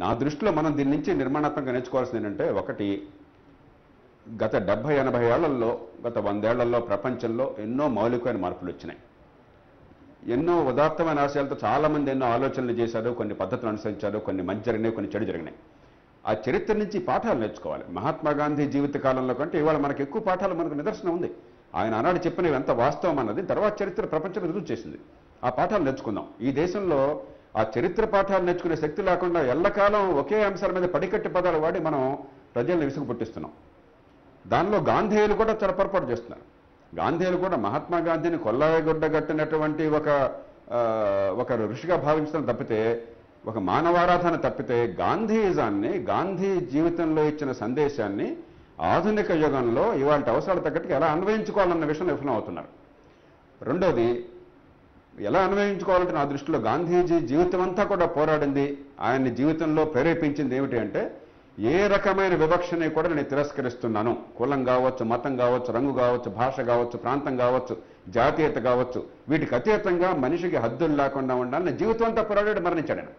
నా దృష్టిలో మనం దీని నుంచి నిర్మాణాత్మకంగా నేర్చుకోవాల్సింది ఏంటంటే, ఒకటి, గత 70-80 ఏళ్లలో, గత 100 ఏళ్లలో ప్రపంచంలో ఎన్నో మౌలికమైన మార్పులు వచ్చినాయి. ఎన్నో ఉదాత్తమైన ఆశయాలతో చాలామంది ఎన్నో ఆలోచనలు చేశారు, కొన్ని పద్ధతులు అనుసరించారు, కొన్ని మంచి జరిగినాయి, కొన్ని చెడు జరిగినాయి. ఆ చరిత్ర నుంచి పాఠాలు నేర్చుకోవాలి. మహాత్మా గాంధీ జీవిత కాలంలో కంటే ఇవాళ మనకు ఎక్కువ పాఠాలు మనకు నిదర్శనం ఉంది. ఆయన ఆనాడు చెప్పినవి ఎంత వాస్తవం అన్నది తర్వాత చరిత్ర ప్రపంచం రుజువు చేసింది. ఆ పాఠాలు నేర్చుకుందాం. ఈ దేశంలో ఆ చరిత్ర పాఠాలు నేర్చుకునే శక్తి లేకుండా ఎల్లకాలం ఒకే అంశాల మీద పడికట్టి పదాలు వాడి మనం ప్రజల్ని విసుగు పుట్టిస్తున్నాం. దానిలో గాంధీయులు కూడా చాలా పొరపాటు చేస్తున్నారు. గాంధీయులు కూడా మహాత్మా గాంధీని కొల్లాయగుడ్డగట్టినటువంటి ఒక ఋషిగా భావించడం తప్పితే, ఒక మానవారాధన తప్పితే, గాంధీయిజాన్ని, గాంధీ జీవితంలో ఇచ్చిన సందేశాన్ని ఆధునిక యుగంలో ఇవాళ అవసరాలు తగ్గట్టుగా ఎలా అన్వయించుకోవాలన్న విషయంలో విఫలం అవుతున్నారు. రెండోది, ఎలా అన్వయించుకోవాలంటే నా దృష్టిలో గాంధీజీ జీవితం అంతా కూడా పోరాడింది, ఆయన్ని జీవితంలో ప్రేరేపించింది ఏమిటి అంటే, ఏ రకమైన వివక్షని కూడా నేను తిరస్కరిస్తున్నాను. కులం కావచ్చు, మతం కావచ్చు, రంగు కావచ్చు, భాష కావచ్చు, ప్రాంతం కావచ్చు, జాతీయత కావచ్చు, వీటికి అతీతంగా మనిషికి హద్దులు లేకుండా ఉండాలని జీవితం అంతా పోరాడి మరణించాడు.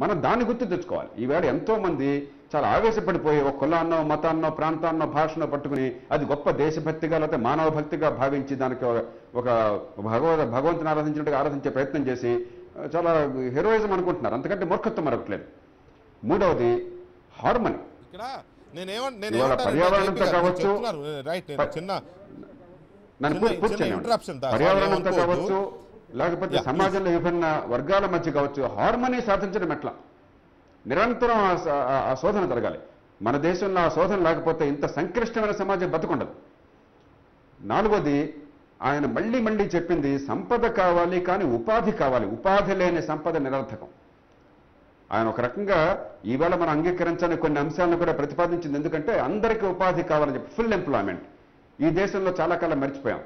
మనం దాన్ని గుర్తు తెచ్చుకోవాలి. ఈవేళ ఎంతో మంది చాలా ఆవేశపడిపోయి ఒక కులాన్నో, మతాన్నో, ప్రాంతాన్నో, భాషనో పట్టుకుని అది గొప్ప దేశభక్తిగా లేకపోతే మానవ భక్తిగా భావించి దానికి ఒక భగవంతుని ఆరాధించినట్టుగా ఆరాధించే ప్రయత్నం చేసి చాలా హీరోయిజం అనుకుంటున్నారు. అంతకంటే మూర్ఖత్వం మరొకట్లేదు. మూడవది, హార్మనీ. ఇక్కడ పర్యావరణంతో కావచ్చు, పర్యావరణంతో కావచ్చు, లేకపోతే సమాజంలో విభిన్న వర్గాల మధ్య కావచ్చు, హార్మనీ సాధించడం ఎట్లా? నిరంతరం ఆ శోధన జరగాలి. మన దేశంలో ఆ శోధన లేకపోతే ఇంత సంక్లిష్టమైన సమాజం బతుకుండదు. నాలుగోది, ఆయన మళ్ళీ మళ్ళీ చెప్పింది సంపద కావాలి కానీ ఉపాధి కావాలి. ఉపాధి లేని సంపద నిరర్థకం. ఆయన ఒక రకంగా ఈవేళ మనం అంగీకరించని కొన్ని అంశాలను కూడా ప్రతిపాదించింది. ఎందుకంటే అందరికీ ఉపాధి కావాలని చెప్పి ఫుల్ ఎంప్లాయ్మెంట్. ఈ దేశంలో చాలా కాలం మర్చిపోయాం.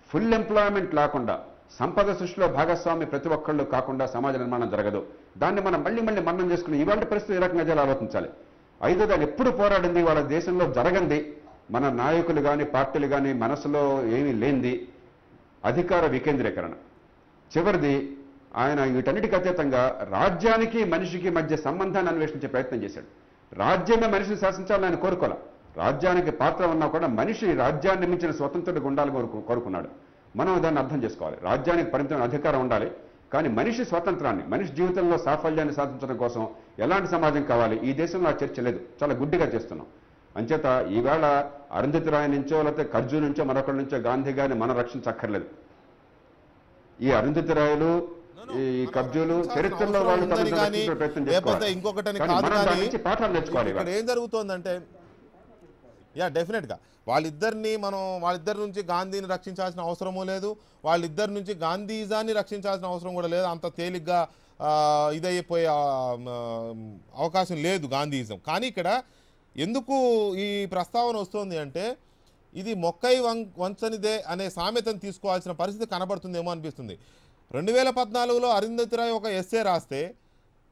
ఫుల్ ఎంప్లాయ్మెంట్ లేకుండా, సంపద సృష్టిలో భాగస్వామి ప్రతి ఒక్కళ్ళు కాకుండా సమాజ నిర్మాణం జరగదు. దాన్ని మనం మళ్ళీ మళ్ళీ మననం చేసుకుని ఇవాళ పరిస్థితి ఏ రకంగా చేయాలో ఆలోచించాలి. ఐదోది, ఆయన ఎప్పుడు పోరాడింది, వాళ్ళ దేశంలో జరగంది, మన నాయకులు కానీ పార్టీలు కానీ మనసులో ఏమీ లేనిది, అధికార వికేంద్రీకరణ. చివరిది, ఆయన వీటన్నిటికి అతీతంగా రాజ్యానికి మనిషికి మధ్య సంబంధాన్ని అన్వేషించే ప్రయత్నం చేశాడు. రాజ్యమే మనిషిని శాసించాలని ఆయన కోరుకోలే. రాజ్యానికి పాత్ర ఉన్నా కూడా మనిషి రాజ్యాన్ని మించిన స్వతంత్రుడిగా ఉండాలని కోరుకున్నాడు. మనం దాన్ని అర్థం చేసుకోవాలి. రాజ్యానికి పరిమితమైన అధికారం ఉండాలి, కానీ మనిషి స్వాతంత్రాన్ని, మనిషి జీవితంలో సాఫల్యాన్ని సాధించడం కోసం ఎలాంటి సమాజం కావాలి, ఈ దేశంలో ఆ చర్చ లేదు. చాలా గుడ్డిగా చేస్తున్నాం. అంచేత ఈవేళ అరుంధతి రాయ్ నుంచో లేకపోతే ఖర్జు నుంచో మరొకరి నుంచో గాంధీ గారిని మనం రక్షించక్కర్లేదు. ఈ అరుంధతి రాయలు, ఈ కబ్జాలు చరిత్రలో వాళ్ళు ప్రయత్నం చేసుకోవాలి. ఇంకొకటి పాఠాలు నేర్చుకోవాలి. ఇక్కడ ఏం జరుగుతోందంటే, డెఫినెట్గా వాళ్ళిద్దరి నుంచి గాంధీని రక్షించాల్సిన అవసరమూ లేదు, వాళ్ళిద్దరి నుంచి గాంధీజాన్ని రక్షించాల్సిన అవసరం కూడా లేదు. అంత తేలిగ్గా ఇదైపోయే అవకాశం లేదు గాంధీయిజం. కానీ ఇక్కడ ఎందుకు ఈ ప్రస్తావన వస్తుంది అంటే, ఇది మొక్కై వంచనిదే అనే సామెతను తీసుకోవాల్సిన పరిస్థితి కనబడుతుందేమో అనిపిస్తుంది. 2014లో అరుంధతి రాయ్ ఒక ఎస్సే రాస్తే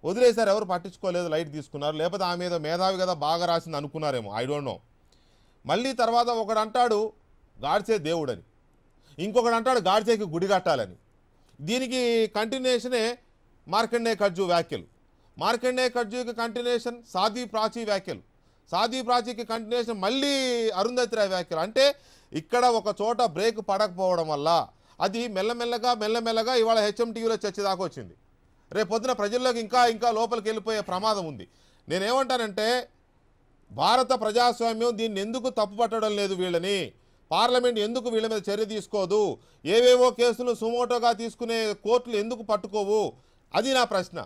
వదిలేశారు, ఎవరు పట్టించుకోలేదు, లైట్ తీసుకున్నారు, లేకపోతే ఆమె మీద మేధావి కదా బాగా రాసింది అనుకున్నారేమో, ఐ డోంట్ నో. మళ్ళీ తర్వాత ఒకడు అంటాడు గాడ్సే దేవుడని, ఇంకొకడు అంటాడు గాడ్సేకి గుడి కట్టాలని. దీనికి కంటిన్యూషనే మార్కండేయ ఖర్జు వ్యాఖ్యలు. మార్కండేయ ఖర్జుకి కంటిన్యూషన్ సాధ్వి ప్రాచీ వ్యాఖ్యలు. సాధ్వి ప్రాచీకి కంటిన్యూషన్ మళ్ళీ అరుంధతి రాయ్ వ్యాఖ్యలు. అంటే ఇక్కడ ఒక చోట బ్రేక్ పడకపోవడం వల్ల అది మెల్లమెల్లగా ఇవాళ హెచ్ఎంటీవీలో చర్చ దాకా వచ్చింది. రేపు పొద్దున ప్రజల్లోకి ఇంకా ఇంకా లోపలికి వెళ్ళిపోయే ప్రమాదం ఉంది. నేనేమంటానంటే భారత ప్రజాస్వామ్యం దీన్ని ఎందుకు తప్పుపట్టడం లేదు, వీళ్ళని పార్లమెంట్ ఎందుకు వీళ్ళ మీద చర్య తీసుకోదు, ఏవేవో కేసులు సుమోటోగా తీసుకునే కోర్టులు ఎందుకు పట్టుకోవు, అది నా ప్రశ్న.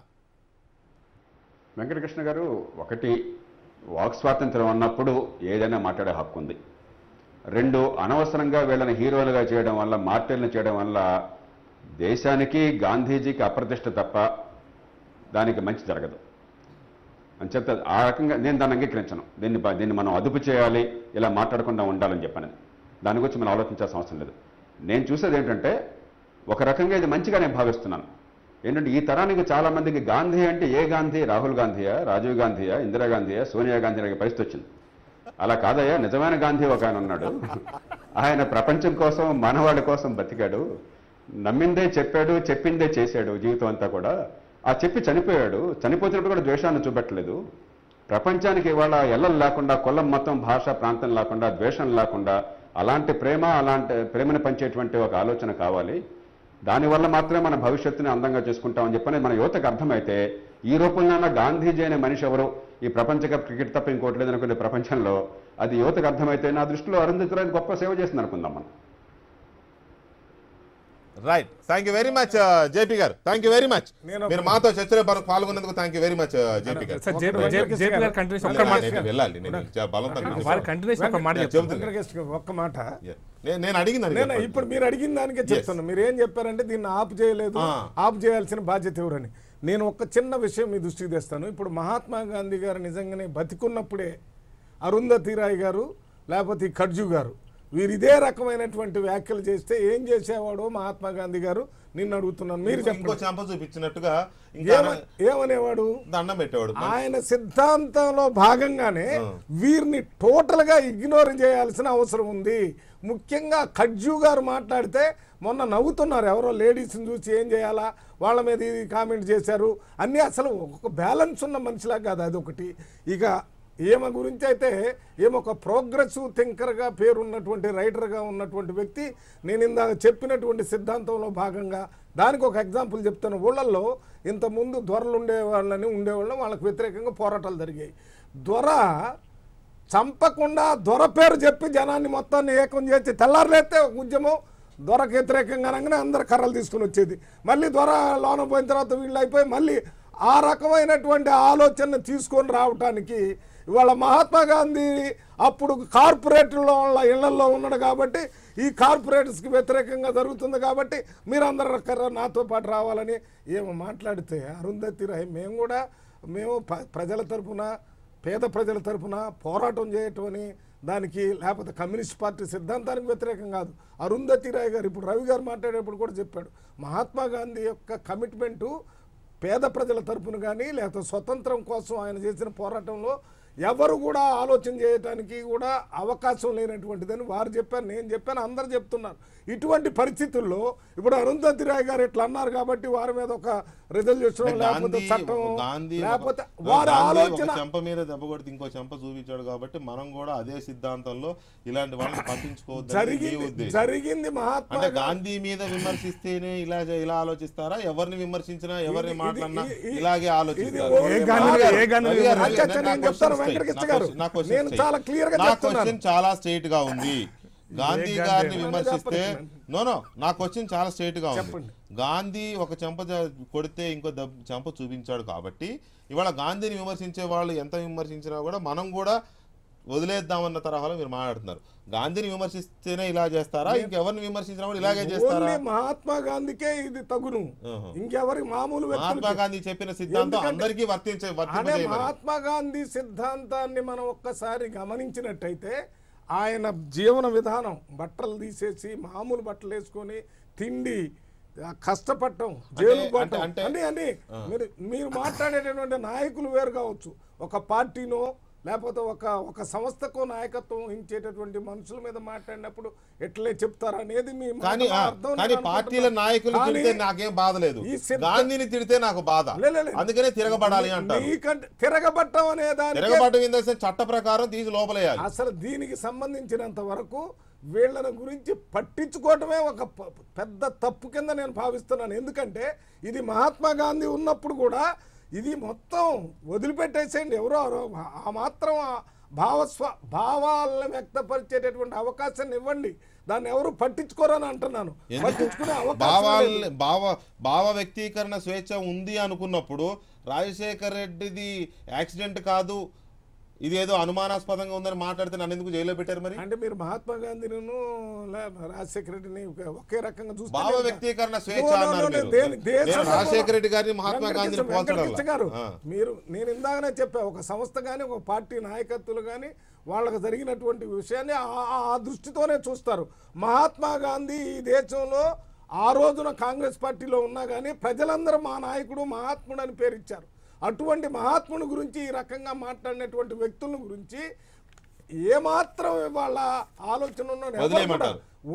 వెంకటకృష్ణ గారు, ఒకటి వాక్ స్వాతంత్రం అన్నప్పుడు ఏదైనా మాట్లాడే హక్కు ఉంది. 2 అనవసరంగా వీళ్ళని హీరోలుగా చేయడం వల్ల, మార్టిర్లను చేయడం వల్ల దేశానికి గాంధీజీకి అప్రతిష్ట తప్ప దానికి మంచి జరగదు. అంచేత ఆ రకంగా నేను దాన్ని అంగీకరించను. దీన్ని మనం అదుపు చేయాలి, ఇలా మాట్లాడకుండా ఉండాలని చెప్పాను. దాని గురించి మనం ఆలోచించాల్సిన అవసరం లేదు. నేను చూసేది ఏంటంటే ఒక రకంగా ఇది మంచిగా నేను భావిస్తున్నాను. ఏంటంటే ఈ తరానికి చాలా మందికి గాంధీ అంటే ఏ గాంధీ, రాహుల్ గాంధీయా, రాజీవ్ గాంధీయా, ఇందిరాగాంధీయా, సోనియా గాంధీ అనే పరిస్థితి వచ్చింది. అలా కాదయ్యా, నిజమైన గాంధీ ఒక ఆయన ఉన్నాడు. ఆయన ప్రపంచం కోసం, మానవాళి కోసం బతికాడు, నమ్మిందే చెప్పాడు, చెప్పిందే చేశాడు జీవితం అంతా కూడా. ఆ చెప్పి చనిపోయాడు, చనిపోతున్నప్పుడు కూడా ద్వేషాన్ని చూపెట్టలేదు. ప్రపంచానికి ఇవాళ ఎల్లలు లేకుండా, కులం, మతం, భాష, ప్రాంతం లేకుండా, ద్వేషం లేకుండా అలాంటి ప్రేమను పంచేటువంటి ఒక ఆలోచన కావాలి. దానివల్ల మాత్రమే మన భవిష్యత్తుని అందంగా చేసుకుంటామని చెప్పని మన యువతకు అర్థమైతే, ఈ రూపంలో గాంధీజీ అనే మనిషి ఎవరు, ఈ ప్రపంచ కప్ క్రికెట్ తప్ప ఇంకోటి లేదనుకునే ప్రపంచంలో అది యువతకు అర్థమైతే, నా దృష్టిలో అరుంధతి రాయ్ గొప్ప సేవ చేస్తుంది అనుకుందాం మనం. Right, thank you very much JP garu, thank you very much. మీరు మాతో చర్చలో పాల్గొన్నందుకు thank you very much JP garu. వెళ్ళాలి, ఒక్క మాట నేను అడిగింది ఇప్పుడు మీరు అడిగిన దానికే చెప్తాను. మీరు ఏం చెప్పారంటే దీన్ని ఆపు చేయలేదు, ఆపు చేయాల్సిన బాధ్యత ఎవరని. నేను ఒక చిన్న విషయం మీ దృష్టికి తెస్తాను. ఇప్పుడు మహాత్మా గాంధీ గారు నిజంగానే బతికున్నప్పుడే అరుంధతి రాయ్ గారు లేకపోతే ఈ ఖర్జు గారు వీరు ఇదే రకమైనటువంటి వ్యాఖ్యలు చేస్తే ఏం చేసేవాడో మహాత్మా గాంధీ గారు నిన్ను అడుగుతున్నాను. మీరు చెంప చూపించినట్టుగా ఏమనేవాడు, దండం పెట్టేవాడు. ఆయన సిద్ధాంతంలో భాగంగానే వీరిని టోటల్ గా ఇగ్నోర్ చేయాల్సిన అవసరం ఉంది. ముఖ్యంగా ఖర్జు గారు మాట్లాడితే మొన్న నవ్వుతున్నారు, ఎవరో లేడీస్ని చూసి ఏం చేయాలా వాళ్ళ మీద ఇది కామెంట్ చేశారు అన్నీ. అసలు ఒక బ్యాలెన్స్ ఉన్న మనిషిలా కాదు అదొకటి. ఇక ఈమె గురించి అయితే ఒక ప్రోగ్రెసివ్ థింకర్గా పేరున్నటువంటి రైటర్గా ఉన్నటువంటి వ్యక్తి. నేను ఇందాక చెప్పినటువంటి సిద్ధాంతంలో భాగంగా దానికి ఒక ఎగ్జాంపుల్ చెప్తాను. ఊళ్ళల్లో ఇంతకుముందు దొరలు ఉండేవాళ్ళని వాళ్ళకి వ్యతిరేకంగా పోరాటాలు జరిగాయి. దొర చంపకుండా దొర పేరు చెప్పి జనాన్ని మొత్తాన్ని ఏకం చేసి తెల్లారులేస్తే ఒక ఉద్యమం దొరకు వ్యతిరేకంగా అనగానే అందరు కర్రలు తీసుకుని వచ్చేది. మళ్ళీ దొర లోన పోయిన తర్వాత వీళ్ళు అయిపోయి మళ్ళీ ఆ రకమైనటువంటి ఆలోచన తీసుకొని రావటానికి ఇవాళ మహాత్మా గాంధీ అప్పుడు కార్పొరేట్లో వాళ్ళ ఇళ్లలో ఉన్నాడు కాబట్టి ఈ కార్పొరేటర్స్కి వ్యతిరేకంగా జరుగుతుంది కాబట్టి మీరందరూ నాతో పాటు రావాలని ఏమో మాట్లాడితే అరుంధతి రాయ్ మేము ప్రజల తరఫున, పేద ప్రజల తరఫున పోరాటం చేయటం అని దానికి, లేకపోతే కమ్యూనిస్ట్ పార్టీ సిద్ధాంతానికి వ్యతిరేకం కాదు. అరుంధతి రాయ్ గారు ఇప్పుడు రవి గారు మాట్లాడేప్పుడు కూడా చెప్పాడు, మహాత్మా గాంధీ యొక్క కమిట్మెంటు పేద ప్రజల తరఫున కానీ లేకపోతే స్వతంత్రం కోసం ఆయన చేసిన పోరాటంలో ఎవరు కూడా ఆలోచన చేయడానికి కూడా అవకాశం లేనటువంటిదని వారు చెప్పారు, నేను చెప్పాను, అందరు చెప్తున్నారు. ఇటువంటి పరిస్థితుల్లో ఇప్పుడు అరుంధతి రాయ్ గారు ఇట్లా అన్నారు కాబట్టి వారి మీద ఒక రిజల్యూషన్ లేకపోతే చట్టం లేకపోతే వారి ఆలోచన చెంప మీద దెబ్బ కొడితే ఇంకో చెంప చూపించాడు కాబట్టి మనం కూడా అదే సిద్ధాంతంలో ఇలాంటి వాళ్ళని పట్టించుకోవద్దు జరిగింది. మహాత్మా గాంధీ మీద విమర్శిస్తేనే ఇలా ఆలోచిస్తారా, ఎవరిని విమర్శించినా ఎవరిని మాట్లాడినా ఇలాగే ఆలోచిస్తారు? చాలా స్ట్రైట్ గా ఉంది. గాంధీ గారిని విమర్శిస్తే నా క్వశ్చన్ చాలా స్ట్రైట్ గా ఉంది. గాంధీ ఒక చెంప కొడితే ఇంకో చెంప చూపించాడు కాబట్టి ఇవాళ గాంధీని విమర్శించే వాళ్ళు ఎంత విమర్శించినా కూడా మనం కూడా వదిలేద్దామన్న తరహాలో మీరు మాట్లాడుతున్నారు. గాంధీని విమర్శిస్తేనే ఇలా చేస్తారా, ఇంకెవరిని విమర్శించినా కూడా ఇలాగే చేస్తారా? మహాత్మా గాంధీకే ఇది తగును, ఇంకెవరి మామూలు మహాత్మా గాంధీ చెప్పిన సిద్ధాంతం అందరికీ వర్తించే. మహాత్మా గాంధీ సిద్ధాంతాన్ని మనం ఒక్కసారి గమనించినట్టయితే ఆయన జీవన విధానం, బట్టలు తీసేసి మామూలు బట్టలు వేసుకొని తిండి కష్టపడటం, జైలు పడటం అని మీరు మాట్లాడేటటువంటి నాయకులు వేరు కావచ్చు. ఒక పార్టీనో లేకపోతే ఒక సంస్థకు నాయకత్వం వహించేటటువంటి మనుషుల మీద మాట్లాడినప్పుడు ఎట్లే చెప్తారు అనేది మీ పార్టీల నాయకులు తిడితే నాకేం బాధ లేదు, గాంధీని తిడితే నాకు బాధ, అందుకనే తిరగబడాలి అంటారు. తిరగబట్టం అనే దాని చట్ట ప్రకారం తీసి లోపలేయాలి. అసలు దీనికి సంబంధించినంత వరకు వీళ్ళని గురించి పట్టించుకోవటమే ఒక పెద్ద తప్పు కింద నేను భావిస్తున్నాను. ఎందుకంటే ఇది మహాత్మా గాంధీ ఉన్నప్పుడు కూడా ఇది మొత్తం వదిలిపెట్టేసేయండి, ఎవరో ఆ మాత్రం భావాలను వ్యక్తపరిచేటటువంటి అవకాశాన్ని ఇవ్వండి, దాన్ని ఎవరు పట్టించుకోరని అంటున్నాను. పట్టించుకునే భావ వ్యక్తీకరణ స్వేచ్ఛ ఉంది అనుకున్నప్పుడు రాజశేఖర్ రెడ్డిది యాక్సిడెంట్ కాదు, ఇదేదో అనుమానాస్పదంగా ఉందని మాట్లాడితే నన్ను ఎందుకు జైల్లో పెట్టారు? మరి అంటే మీరు మహాత్మా గాంధీని రాజశేఖర రెడ్డిని ఒకే రకంగా చూస్తే భావ వ్యక్తీకరణ స్వేచ్ఛ అన్నారు. రాజశేఖర రెడ్డి గారిని మహాత్మా గాంధీని పోల్చడం మీరు, నేను ఇందాకనే చెప్పా, ఒక సంస్థ కానీ ఒక పార్టీ నాయకత్వాలు కానీ వాళ్ళకి జరిగినటువంటి విషయాన్ని ఆ దృష్టితోనే చూస్తారు. మహాత్మా గాంధీ ఈ దేశంలో ఆ రోజున కాంగ్రెస్ పార్టీలో ఉన్నా కానీ ప్రజలందరూ మా నాయకుడు మహాత్ముడు అని పేరు ఇచ్చారు. అటువంటి మహాత్ముని గురించి ఈ రకంగా మాట్లాడినటువంటి వ్యక్తుల గురించి ఏమాత్రం వాళ్ళ ఆలోచన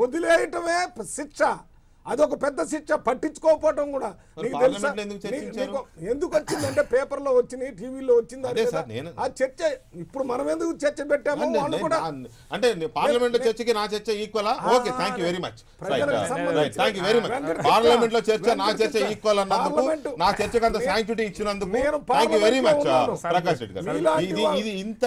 వదిలేయటమే శిక్ష, అదొక పెద్ద శిక్ష. పట్టించుకోకపోవటం కూడా నీకు తెలుసా ఎందుకు వచ్చిందంటే పేపర్లో వచ్చినాయి, టీవీలో వచ్చింది ఆ చర్చ. ఇప్పుడు మనం ఎందుకు చర్చ పెట్టాము? వాళ్ళు కూడా అంటే పార్లమెంట్ చర్చకి నా చర్చ equal. Okay, thank you very much, thank you very much. Parliament లో చర్చ నా చర్చ ఈక్వల్ అన్నందుకు, నా చర్చకు అంత శాంక్టిటీ ఇచ్చినందుకు thank you very much Prakash Reddy గారు. ఇది ఇంత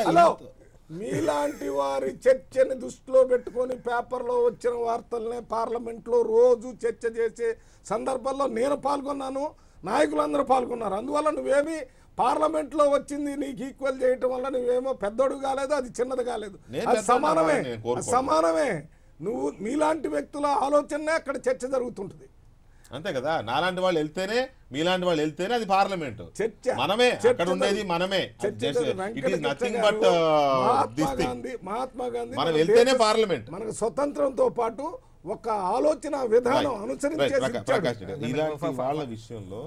మీలాంటి వారి చర్చని దృష్టిలో పెట్టుకొని పేపర్లో వచ్చిన వార్తలనే పార్లమెంట్లో రోజు చర్చ చేసే సందర్భాల్లో నేను పాల్గొన్నాను, నాయకులందరూ పాల్గొన్నారు. అందువల్ల నువ్వేమి పార్లమెంట్లో వచ్చింది నీకు ఈక్వల్ చేయటం వల్ల నువ్వేమో పెద్దోడు కాలేదు, అది చిన్నది కాలేదు, అది సమానమే. నువ్వు మీలాంటి వ్యక్తుల ఆలోచనే అక్కడ చర్చ జరుగుతుంటుంది. అంతే కదా, నాలాంటి వాళ్ళు వెళ్తేనే మీలాంటి వాళ్ళు వెళ్తేనే అది పార్లమెంట్. మనమే అక్కడ ఉండేది, మనమే. It is nothing but Mahatma Gandhi మనం వెళ్తేనే పార్లమెంట్. మనకు స్వతంత్రంతో పాటు ఒక ఆలోచన విధానం అనుసరించే ఇలాంటి వాళ్ళ విషయంలో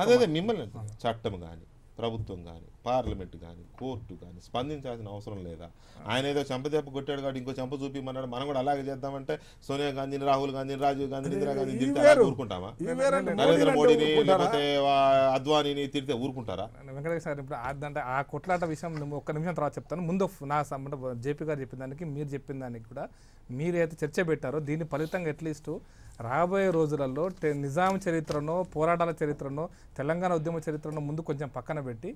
అదే మిమ్మల్ని చట్టం కానీ ప్రభుత్వం కానీ పార్లమెంట్ కానీ కోర్టు కానీ స్పందించాల్సిన అవసరం లేదా? ఆయన ఏదో చెంపదెబ్బ కొట్టాడు కాబట్టి ఇంకో చెంప చూపిమన్నాడు, మనం కూడా అలాగే చేద్దామంటే సోనియా గాంధీని, రాహుల్ గాంధీని, రాజీవ్ గాంధీని, ఇందిరా గాంధీని తిడితే ఊరుకుంటామా? నరేంద్ర మోడీని లేకపోతే అద్వానీని తిడితే ఊరుకుంటారా? వెంకటేష్ గారు ఇప్పుడు అంటే ఆ కొట్లాట విషయం ఒక్క నిమిషం తర్వాత చెప్తాను. ముందు నా జేపీ గారు చెప్పిన దానికి మీరు చెప్పిన దానికి కూడా మీరైతే చర్చ పెట్టారో దీని ఫలితంగా అట్లీస్ట్ రాబోయే రోజులలో నిజాం చరిత్రనో పోరాటాల చరిత్రనో తెలంగాణ ఉద్యమ చరిత్రను ముందు కొంచెం పక్కన పెట్టి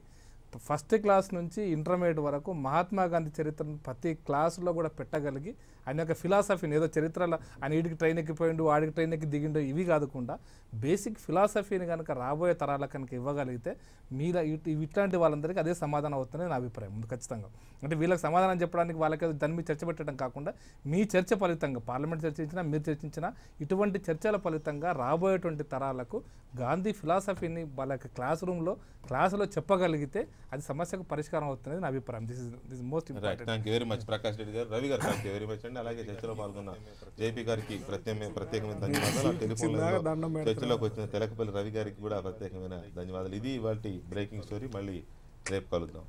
ఫస్ట్ క్లాస్ నుంచి ఇంటర్మీడియట్ వరకు మహాత్మా గాంధీ చరిత్రను ప్రతి క్లాసులో కూడా పెట్టగలిగి ఆయన యొక్క ఫిలాసఫీని ఏదో చరిత్రలో ఆయన వీడికి ట్రైన్ ఎక్కిపోయిండు, వాడికి ట్రైన్ ఎక్కి దిగిండు ఇవి కాకుండా బేసిక్ ఫిలాసఫీని కనుక రాబోయే తరాలకు కనుక ఇవ్వగలిగితే మీరు ఇట్లాంటి వాళ్ళందరికీ అదే సమాధానం అవుతుందని నా అభిప్రాయం ముందు ఖచ్చితంగా. అంటే వీళ్ళకి సమాధానం చెప్పడానికి వాళ్ళకి దాని మీద చర్చ పెట్టడం కాకుండా మీ చర్చ ఫలితంగా పార్లమెంట్ చర్చించినా మీరు చర్చించినా ఇటువంటి చర్చల ఫలితంగా రాబోయేటువంటి తరాలకు గాంధీ ఫిలాసఫీని వాళ్ళ యొక్క క్లాసులో చెప్పగలిగితే అది సమస్యకు పరిష్కారం అవుతుంది నా అభిప్రాయం. This is most important. Thank you very much Prakash Reddy గారు. రవి గారు థ్యాంక్ యూ వెరీ మచ్ అండి. అలాగే చర్చలో పాల్గొన్న జేపీ గారికి ప్రత్యేకమైన ధన్యవాదాలు. టెలిఫోన్ చర్చలోకి వచ్చిన తెలకపల్లి రవి గారికి కూడా ప్రత్యేకమైన ధన్యవాదాలు. ఇది ఇవాళ బ్రేకింగ్ స్టోరీ. మళ్ళీ రేపు కలుద్దాం.